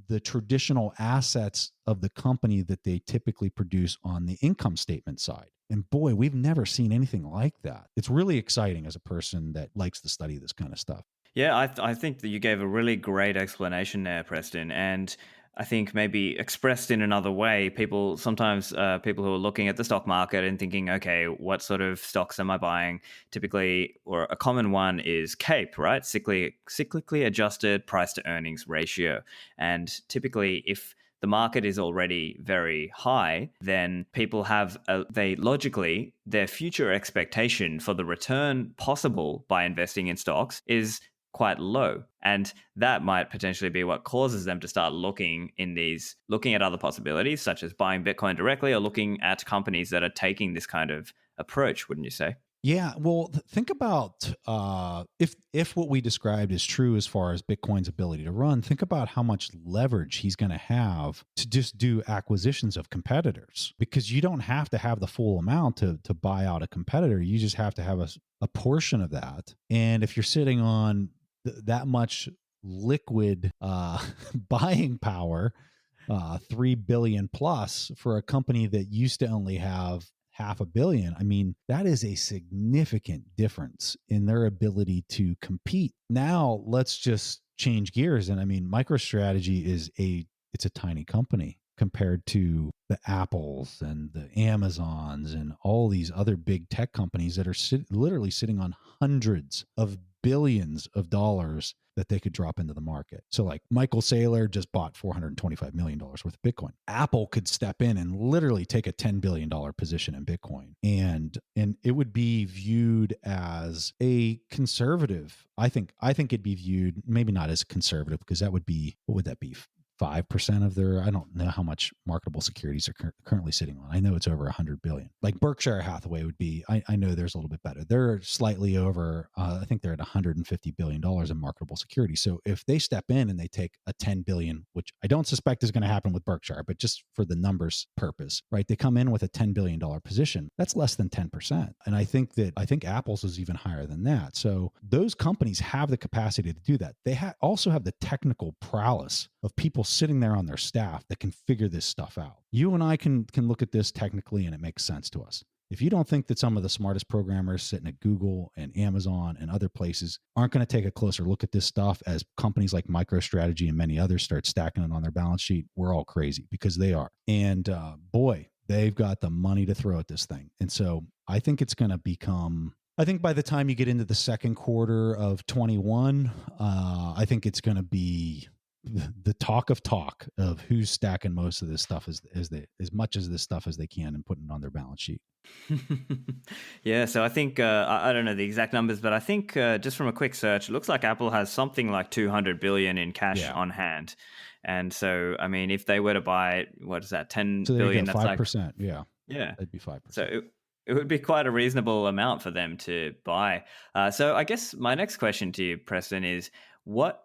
the traditional assets of the company that they typically produce on the income statement side. And boy, we've never seen anything like that. It's really exciting as a person that likes to study this kind of stuff. Yeah, I think that you gave a really great explanation there, Preston. And I think maybe expressed in another way, people sometimes, people who are looking at the stock market and thinking, okay, what sort of stocks am I buying? Typically, or a common one is CAPE, right? Cyclically adjusted price to earnings ratio. And typically, if the market is already very high, then people have, their future expectation for the return possible by investing in stocks is quite low, and that might potentially be what causes them to start looking at other possibilities, such as buying Bitcoin directly or looking at companies that are taking this kind of approach, wouldn't you say? Yeah, well, think about if what we described is true as far as Bitcoin's ability to run. Think about how much leverage he's going to have to just do acquisitions of competitors, because you don't have to have the full amount to buy out a competitor. You just have to have a portion of that. And if you're sitting on that much liquid buying power, 3 billion plus for a company that used to only have $500 million. I mean, that is a significant difference in their ability to compete. Now let's just change gears. And I mean, MicroStrategy it's a tiny company compared to the Apples and the Amazons and all these other big tech companies that are literally sitting on hundreds of billions of dollars that they could drop into the market. So like Michael Saylor just bought $425 million worth of Bitcoin. Apple could step in and literally take a $10 billion position in Bitcoin. And it would be viewed as a conservative. I think it'd be viewed maybe not as conservative, because that would be, what would that be? 5% of their, I don't know how much marketable securities are currently sitting on. I know it's over 100 billion. Like Berkshire Hathaway would be, I know there's a little bit better. They're slightly over, I think they're at $150 billion in marketable securities. So if they step in and they take a 10 billion, which I don't suspect is going to happen with Berkshire, but just for the numbers purpose, right? They come in with a $10 billion position. That's less than 10%. And I think Apple's is even higher than that. So those companies have the capacity to do that. They also have the technical prowess of people sitting there on their staff that can figure this stuff out. You and I can look at this technically and it makes sense to us. If you don't think that some of the smartest programmers sitting at Google and Amazon and other places aren't going to take a closer look at this stuff as companies like MicroStrategy and many others start stacking it on their balance sheet, we're all crazy, because they are. And boy, they've got the money to throw at this thing. And so I think it's going to become, I think by the time you get into the second quarter of 21, I think it's going to be the talk of who's stacking most of this stuff as much as this stuff as they can and putting it on their balance sheet. Yeah, so I think I don't know the exact numbers, but I think just from a quick search, it looks like Apple has something like 200 billion in cash on hand. And so, I mean, if they were to buy, what is that, 10 so billion? That's 5%. Yeah, that'd be 5%. So it would be quite a reasonable amount for them to buy. So I guess my next question to you, Preston, is what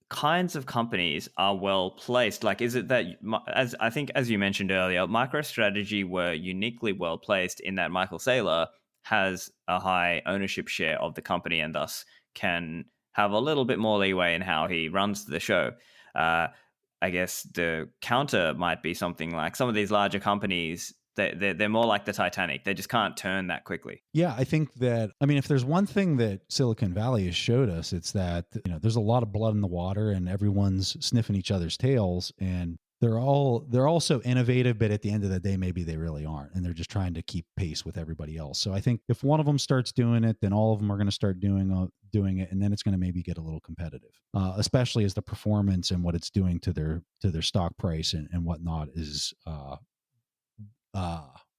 kinds of companies are well placed? Like, is it that, as I think, as you mentioned earlier, MicroStrategy were uniquely well placed in that Michael Saylor has a high ownership share of the company and thus can have a little bit more leeway in how he runs the show. I guess the counter might be something like some of these larger companies. They're more like the Titanic. They just can't turn that quickly. Yeah, I think that, I mean, if there's one thing that Silicon Valley has showed us, it's that, there's a lot of blood in the water and everyone's sniffing each other's tails, and they're all so innovative, but at the end of the day, maybe they really aren't. And they're just trying to keep pace with everybody else. So I think if one of them starts doing it, then all of them are going to start doing it. And then it's going to maybe get a little competitive, especially as the performance and what it's doing to their stock price and whatnot is,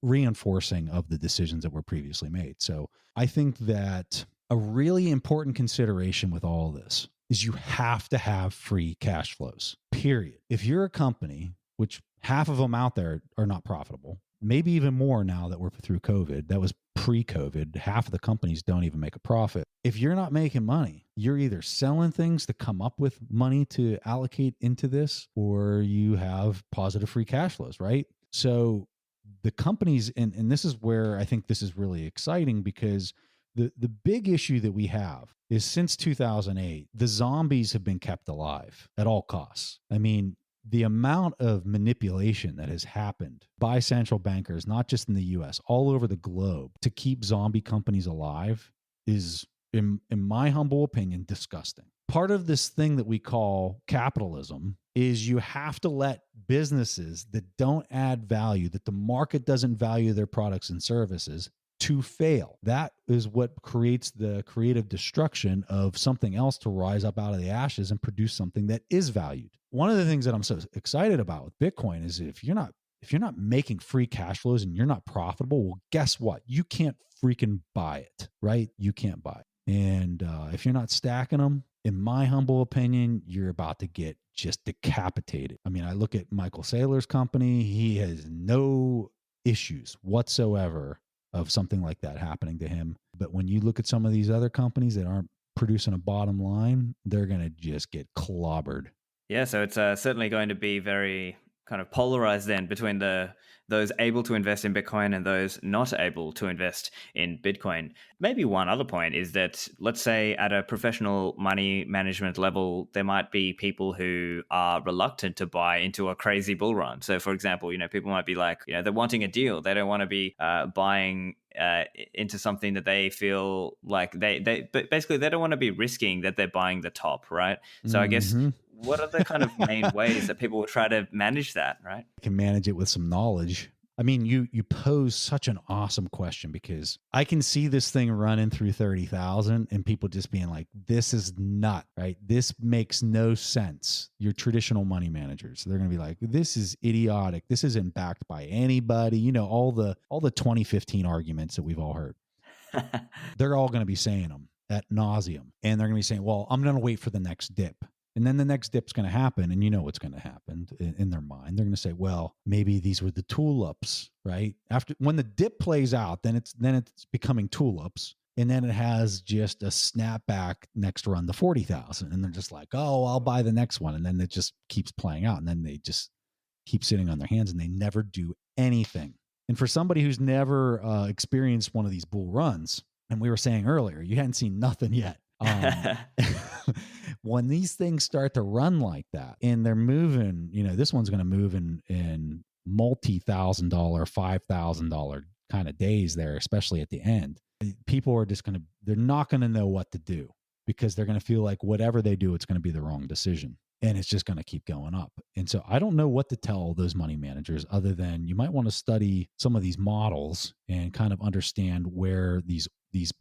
reinforcing of the decisions that were previously made. So I think that a really important consideration with all this is you have to have free cash flows, period. If you're a company, which half of them out there are not profitable, maybe even more now that we're through COVID, that was pre-COVID, half of the companies don't even make a profit. If you're not making money, you're either selling things to come up with money to allocate into this, or you have positive free cash flows, right? So the companies, and this is where I think this is really exciting, because the big issue that we have is since 2008, the zombies have been kept alive at all costs. I mean, the amount of manipulation that has happened by central bankers, not just in the US, all over the globe, to keep zombie companies alive is, in my humble opinion, disgusting. Part of this thing that we call capitalism is you have to let businesses that don't add value, that the market doesn't value their products and services, to fail. That is what creates the creative destruction of something else to rise up out of the ashes and produce something that is valued. One of the things that I'm so excited about with Bitcoin is if you're not making free cash flows and you're not profitable, well, guess what? You can't freaking buy it, right? You can't buy it. And if you're not stacking them, in my humble opinion, you're about to get just decapitated. I mean, I look at Michael Saylor's company. He has no issues whatsoever of something like that happening to him. But when you look at some of these other companies that aren't producing a bottom line, they're going to just get clobbered. Yeah, so it's certainly going to be very kind of polarized then between those able to invest in Bitcoin and those not able to invest in Bitcoin. Maybe one other point is that, let's say at a professional money management level, there might be people who are reluctant to buy into a crazy bull run. So for example, people might be like, they're wanting a deal. They don't want to be buying into something that they feel like but basically they don't want to be risking that they're buying the top, right? So I guess what are the kind of main ways that people will try to manage that, right? Can manage it with some knowledge. I mean, you pose such an awesome question, because I can see this thing running through 30,000 and people just being like, this is nut, right? This makes no sense. Your traditional money managers, they're going to be like, this is idiotic. This isn't backed by anybody. All the 2015 arguments that we've all heard. They're all going to be saying them ad nauseum. And they're going to be saying, well, I'm going to wait for the next dip. And then the next dip's going to happen, and what's going to happen in their mind. They're going to say, well, maybe these were the tulips, right? After, when the dip plays out, then it's becoming tulips, and then it has just a snapback next run to 40,000, and they're just like, oh, I'll buy the next one, and then it just keeps playing out, and then they just keep sitting on their hands, and they never do anything. And for somebody who's never experienced one of these bull runs, and we were saying earlier, you hadn't seen nothing yet. When these things start to run like that and they're moving, this one's going to move in multi-$1,000, $5,000 kind of days there, especially at the end. People are just they're not going to know what to do, because they're going to feel like whatever they do, it's going to be the wrong decision, and it's just going to keep going up. And so I don't know what to tell those money managers, other than you might want to study some of these models and kind of understand where these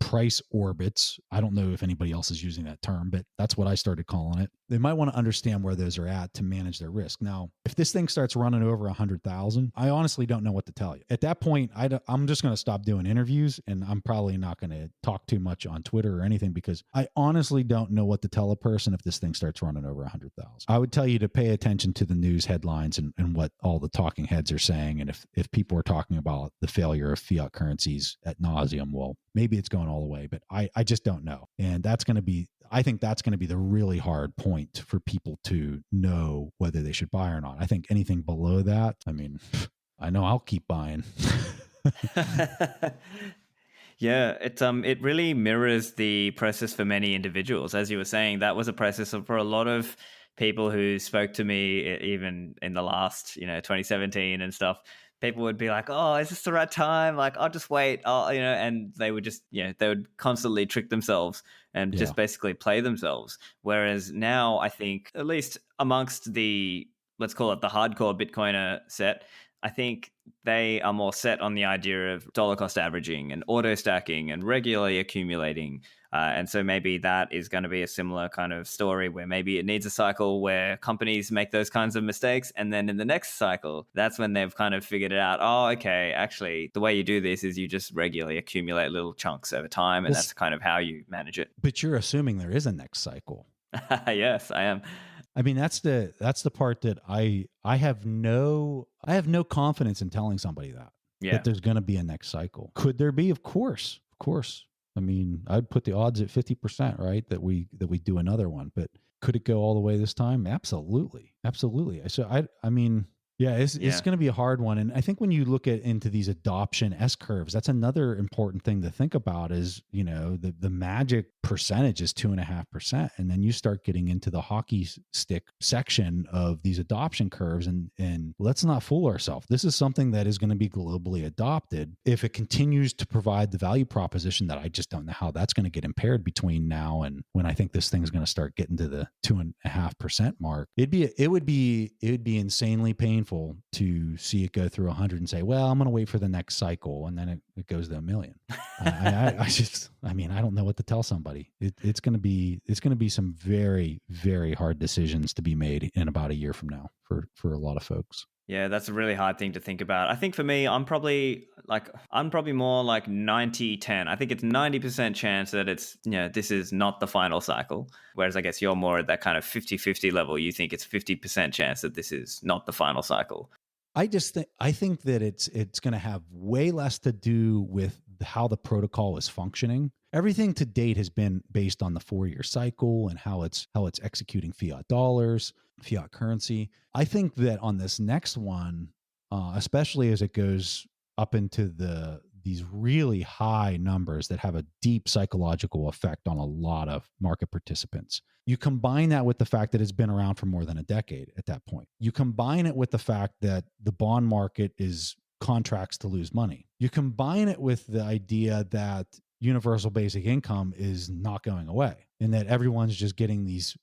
price orbits, I don't know if anybody else is using that term, but that's what I started calling it. they might want to understand where those are at to manage their risk. Now, if this thing starts running over 100,000, I honestly don't know what to tell you. At that point, I'm just going to stop doing interviews, and I'm probably not going to talk too much on Twitter or anything, because I honestly don't know what to tell a person if this thing starts running over 100,000. I would tell you to pay attention to the news headlines and what all the talking heads are saying. And if people are talking about the failure of fiat currencies at nauseum, well, maybe it's going all the way, but I just don't know. And I think that's going to be the really hard point for people to know whether they should buy or not. I think anything below that, I mean, I know I'll keep buying. Yeah, it really mirrors the process for many individuals. As you were saying, that was a process for a lot of people who spoke to me even in the last, 2017 and stuff. People would be like, "Oh, is this the right time? Like, I'll just wait." And they would just, they would constantly trick themselves and Yeah. just basically play themselves. Whereas now, I think, at least amongst the, let's call it the hardcore Bitcoiner set, I think they are more set on the idea of dollar cost averaging and auto stacking and regularly accumulating. And so maybe that is going to be a similar kind of story where maybe it needs a cycle where companies make those kinds of mistakes. And then in the next cycle, that's when they've kind of figured it out. Oh, okay, actually, the way you do this is you just regularly accumulate little chunks over time. And that's kind of how you manage it. But you're assuming there is a next cycle. Yes, I am. I mean, that's the part that I have no confidence in telling somebody that there's going to be a next cycle. Could there be? Of course. I mean, I'd put the odds at 50%, right? That we do another one, but could it go all the way this time? Absolutely. So I mean, yeah, it's going to be a hard one. And I think when you look into these adoption S curves, that's another important thing to think about is, the magic percentage is 2.5%. And then you start getting into the hockey stick section of these adoption curves. And let's not fool ourselves. This is something that is going to be globally adopted. If it continues to provide the value proposition that I just don't know how that's going to get impaired between now and when I think this thing's going to start getting to the 2.5% mark, it would be insanely painful to see it go through 100 and say, well, I'm going to wait for the next cycle. And then it goes to 1 million. I mean, I don't know what to tell somebody. It's going to be some very, very hard decisions to be made in about a year from now for a lot of folks. Yeah, that's a really hard thing to think about. I think for me, I'm probably more like 90-10. I think it's 90% chance that it's, this is not the final cycle. Whereas I guess you're more at that kind of 50-50 level. You think it's 50% chance that this is not the final cycle. I think that it's going to have way less to do with how the protocol is functioning. Everything to date has been based on the 4-year cycle and how it's executing fiat dollars, fiat currency. I think that on this next one, especially as it goes up into these really high numbers that have a deep psychological effect on a lot of market participants. You combine that with the fact that it's been around for more than a decade at that point. You combine it with the fact that the bond market is contracts to lose money. You combine it with the idea that universal basic income is not going away and that everyone's just getting these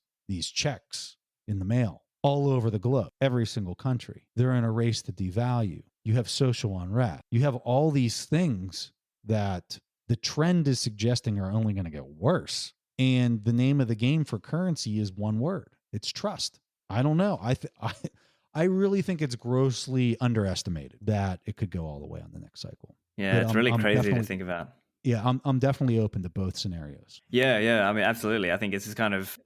checks in the mail all over the globe, every single country. They're in a race to devalue. You have social unrest. You have all these things that the trend is suggesting are only going to get worse. And the name of the game for currency is one word. It's trust. I don't know. I really think it's grossly underestimated that it could go all the way on the next cycle. Yeah, it's really crazy to think about. Yeah, I'm definitely open to both scenarios. Yeah. I mean, absolutely. I think it's kind of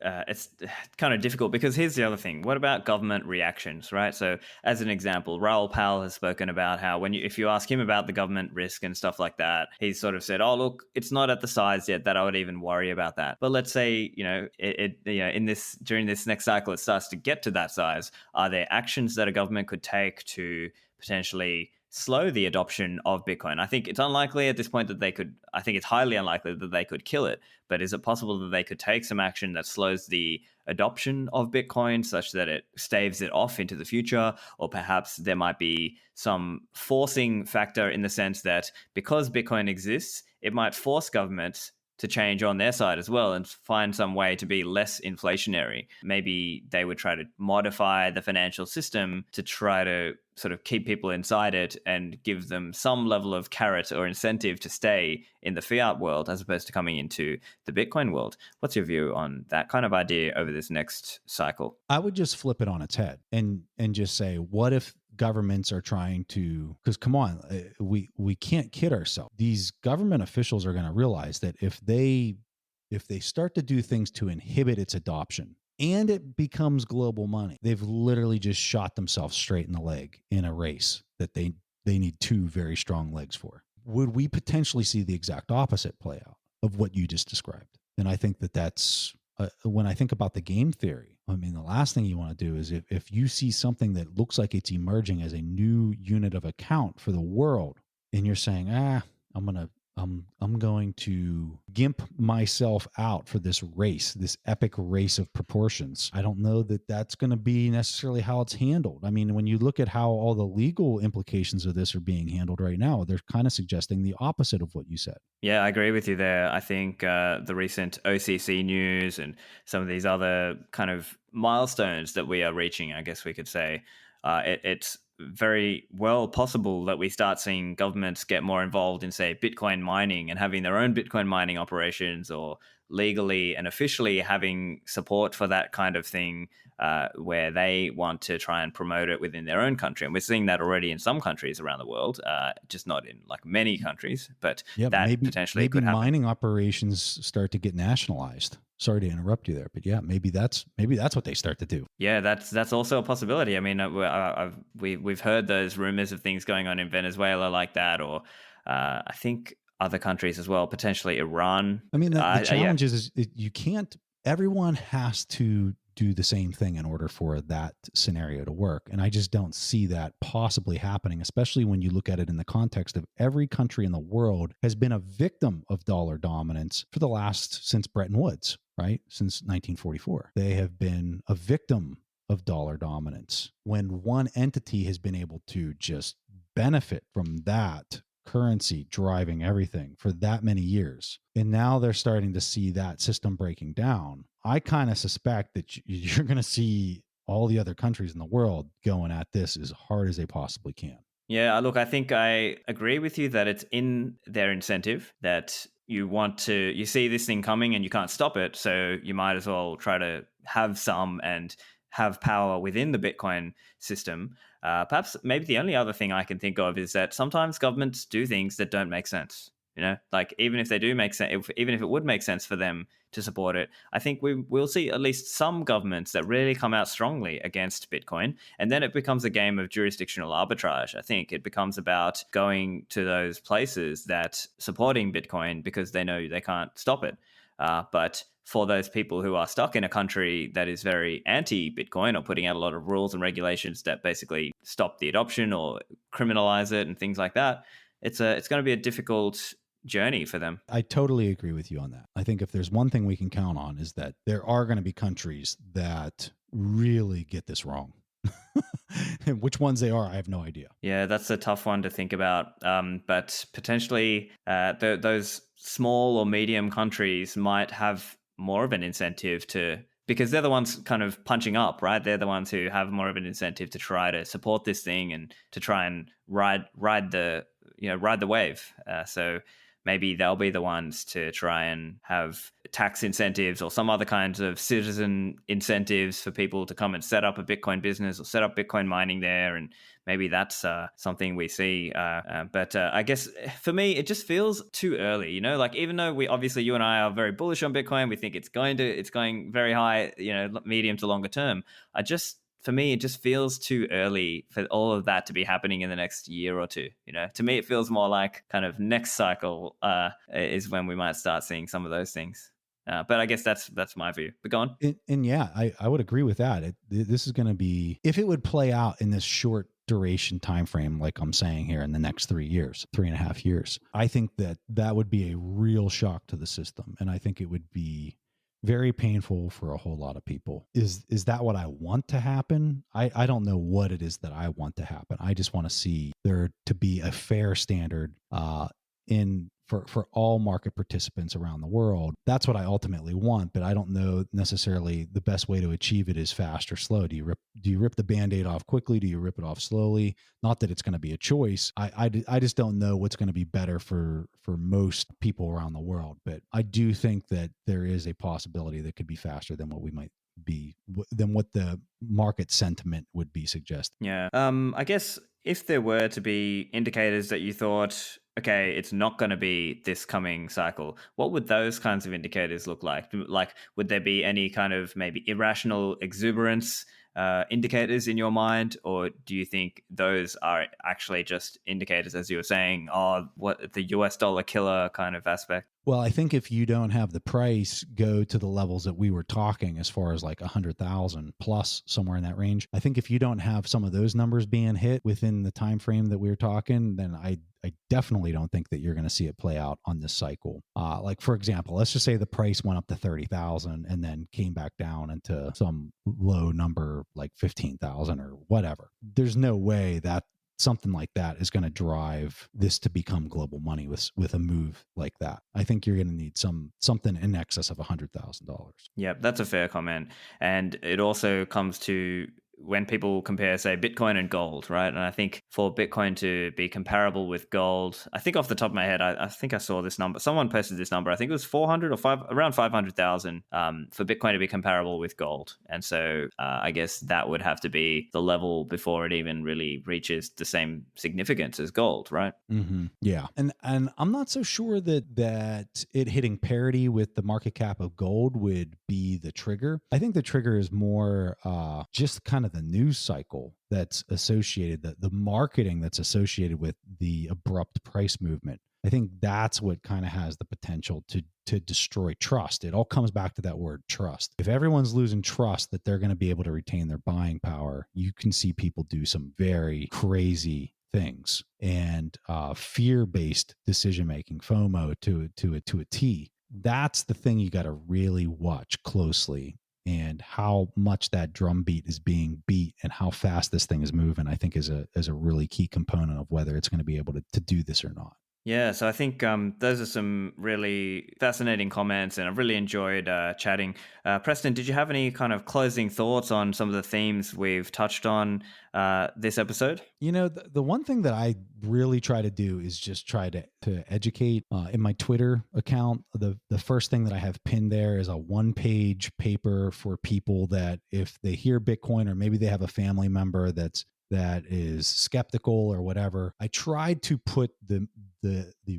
difficult because here's the other thing. What about government reactions, right? So, as an example, Raoul Pal has spoken about how if you ask him about the government risk and stuff like that, he's sort of said, "Oh, look, it's not at the size yet that I would even worry about that." But let's say, during this next cycle, it starts to get to that size. Are there actions that a government could take to potentially slow the adoption of Bitcoin? I think it's unlikely at this point that they could. I think it's highly unlikely that they could kill it. But is it possible that they could take some action that slows the adoption of Bitcoin such that it staves it off into the future? Or perhaps there might be some forcing factor in the sense that because Bitcoin exists, it might force governments to change on their side as well and find some way to be less inflationary. Maybe they would try to modify the financial system to try to sort of keep people inside it and give them some level of carrot or incentive to stay in the fiat world as opposed to coming into the Bitcoin world. What's your view on that kind of idea over this next cycle? I would just flip it on its head and just say, what if governments are trying to, because come on, we can't kid ourselves. These government officials are going to realize that if they start to do things to inhibit its adoption and it becomes global money, they've literally just shot themselves straight in the leg in a race that they need two very strong legs for. Would we potentially see the exact opposite play out of what you just described? And I think that's when I think about the game theory, I mean, the last thing you want to do is if you see something that looks like it's emerging as a new unit of account for the world, and you're saying, I'm going to gimp myself out for this race, this epic race of proportions. I don't know that that's going to be necessarily how it's handled. I mean, when you look at how all the legal implications of this are being handled right now, they're kind of suggesting the opposite of what you said. Yeah, I agree with you there. I think the recent OCC news and some of these other kind of milestones that we are reaching, I guess we could say, it's very well possible that we start seeing governments get more involved in, say, Bitcoin mining and having their own Bitcoin mining operations, or legally and officially having support for that kind of thing, where they want to try and promote it within their own country. And we're seeing that already in some countries around the world, just not in like many countries, but that potentially could happen. Mining operations start to get nationalized. Sorry to interrupt you there, but yeah, maybe that's what they start to do. Yeah, that's also a possibility. I mean, we've heard those rumors of things going on in Venezuela like that, or I think other countries as well, potentially Iran. I mean, the challenge is you can't. Everyone has to do the same thing in order for that scenario to work, and I just don't see that possibly happening. Especially when you look at it in the context of every country in the world has been a victim of dollar dominance for the last since Bretton Woods. Right? Since 1944, they have been a victim of dollar dominance. When one entity has been able to just benefit from that currency driving everything for that many years, and now they're starting to see that system breaking down, I kind of suspect that you're going to see all the other countries in the world going at this as hard as they possibly can. Yeah, look, I think I agree with you that it's in their incentive that you see this thing coming and you can't stop it. So you might as well try to have some and have power within the Bitcoin system. Perhaps maybe the only other thing I can think of is that sometimes governments do things that don't make sense. You know, like even if they do make sense, even if it would make sense for them to support it, I think we'll see at least some governments that really come out strongly against Bitcoin. And then it becomes a game of jurisdictional arbitrage. I think it becomes about going to those places that supporting Bitcoin because they know they can't stop it. But for those people who are stuck in a country that is very anti-Bitcoin or putting out a lot of rules and regulations that basically stop the adoption or criminalize it and things like that, it's going to be a difficult journey for them. I totally agree with you on that. I think if there's one thing we can count on is that there are going to be countries that really get this wrong. And which ones they are, I have no idea. Yeah, that's a tough one to think about. But potentially those small or medium countries might have more of an incentive to, because they're the ones kind of punching up, right? They're the ones who have more of an incentive to try to support this thing and to try and ride the wave. So maybe they'll be the ones to try and have tax incentives or some other kinds of citizen incentives for people to come and set up a Bitcoin business or set up Bitcoin mining there. And maybe that's something we see. But I guess for me, it just feels too early, you know, like even though you and I are very bullish on Bitcoin, we think it's going very high, you know, medium to longer term. For me, it just feels too early for all of that to be happening in the next year or two. You know, to me, it feels more like kind of next cycle is when we might start seeing some of those things. But I guess that's my view. But go on. And yeah, I would agree with that. This is going to be, if it would play out in this short duration time frame, like I'm saying here, in the next 3.5 years, I think that would be a real shock to the system, and I think it would be very painful for a whole lot of people. Is that what I want to happen? I don't know what it is that I want to happen. I just want to see there to be a fair standard for all market participants around the world. That's what I ultimately want, but I don't know necessarily the best way to achieve it is fast or slow. Do you rip the Band-Aid off quickly? Do you rip it off slowly? Not that it's going to be a choice. I just don't know what's going to be better for most people around the world, but I do think that there is a possibility that could be faster than what we might be, than what the market sentiment would be suggesting. Yeah. I guess if there were to be indicators that you thought, okay, it's not going to be this coming cycle, what would those kinds of indicators look like? Like, would there be any kind of maybe irrational exuberance indicators in your mind, or do you think those are actually just indicators, as you were saying, what the US dollar killer kind of aspect? Well, I think if you don't have the price go to the levels that we were talking, as far as like 100,000 plus, somewhere in that range, I think if you don't have some of those numbers being hit within the time frame that we were talking, then I definitely don't think that you're going to see it play out on this cycle. Like, for example, let's just say the price went up to 30,000 and then came back down into some low number like 15,000 or whatever. There's no way that something like that is going to drive this to become global money with a move like that. I think you're going to need something in excess of $100,000. Yeah, that's a fair comment. And it also comes to when people compare, say, Bitcoin and gold, right? And I think for Bitcoin to be comparable with gold, I think off the top of my head, I think I saw this number. Someone posted this number. I think it was 400 or around 500,000 for Bitcoin to be comparable with gold. And so I guess that would have to be the level before it even really reaches the same significance as gold, right? Mm-hmm. Yeah. And I'm not so sure that it hitting parity with the market cap of gold would be the trigger. I think the trigger is more just kind of the news cycle that's associated, the marketing that's associated with the abrupt price movement. I think that's what kind of has the potential to destroy trust. It all comes back to that word trust. If everyone's losing trust that they're going to be able to retain their buying power, you can see people do some very crazy things, and fear-based decision-making, FOMO to a T. That's the thing you got to really watch closely, and how much that drumbeat is being beat and how fast this thing is moving, I think is a really key component of whether it's going to be able to do this or not. Yeah, so I think those are some really fascinating comments, and I've really enjoyed chatting. Preston, did you have any kind of closing thoughts on some of the themes we've touched on this episode? You know, the one thing that I really try to do is just try to educate. In my Twitter account, the first thing that I have pinned there is a 1-page paper for people that if they hear Bitcoin, or maybe they have a family member that is skeptical or whatever, I tried to put the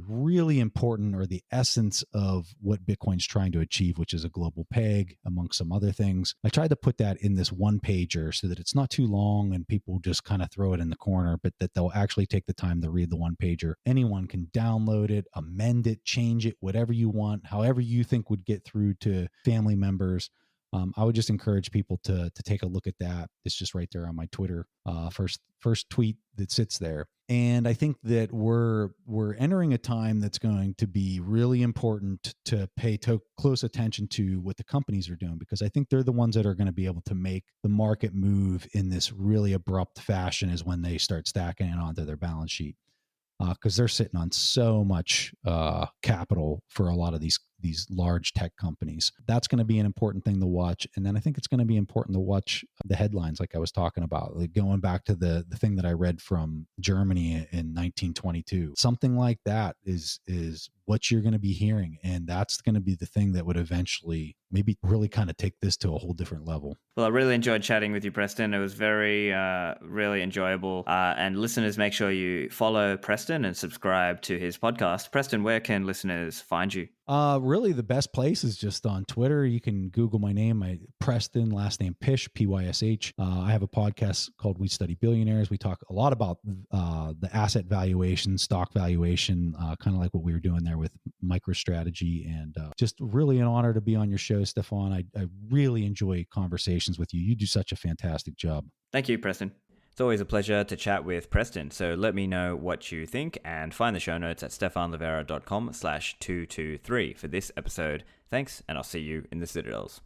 really important, or the essence of what Bitcoin's trying to achieve, which is a global peg, amongst some other things. I tried to put that in this 1-pager so that it's not too long and people just kind of throw it in the corner, but that they'll actually take the time to read the 1-pager. Anyone can download it, amend it, change it, whatever you want, however you think would get through to family members. I would just encourage people to take a look at that. It's just right there on my Twitter, first tweet that sits there. And I think that we're entering a time that's going to be really important to pay close attention to what the companies are doing, because I think they're the ones that are going to be able to make the market move in this really abrupt fashion, is when they start stacking it onto their balance sheet. Because they're sitting on so much capital for a lot of these large tech companies. That's going to be an important thing to watch. And then I think it's going to be important to watch the headlines, like I was talking about, like going back to the thing that I read from Germany in 1922. Something like that is what you're going to be hearing. And that's going to be the thing that would eventually maybe really kind of take this to a whole different level. Well, I really enjoyed chatting with you, Preston. It was very, really enjoyable. And listeners, make sure you follow Preston and subscribe to his podcast. Preston, where can listeners find you? Really, the best place is just on Twitter. You can Google my name, Preston, last name Pysh, Pysh. I have a podcast called We Study Billionaires. We talk a lot about the asset valuation, stock valuation, kind of like what we were doing there with MicroStrategy. And just really an honor to be on your show, Stefan. I really enjoy conversations with you. You do such a fantastic job. Thank you, Preston. It's always a pleasure to chat with Preston, so let me know what you think and find the show notes at stefanlivera.com/223 for this episode. Thanks, and I'll see you in the Citadels.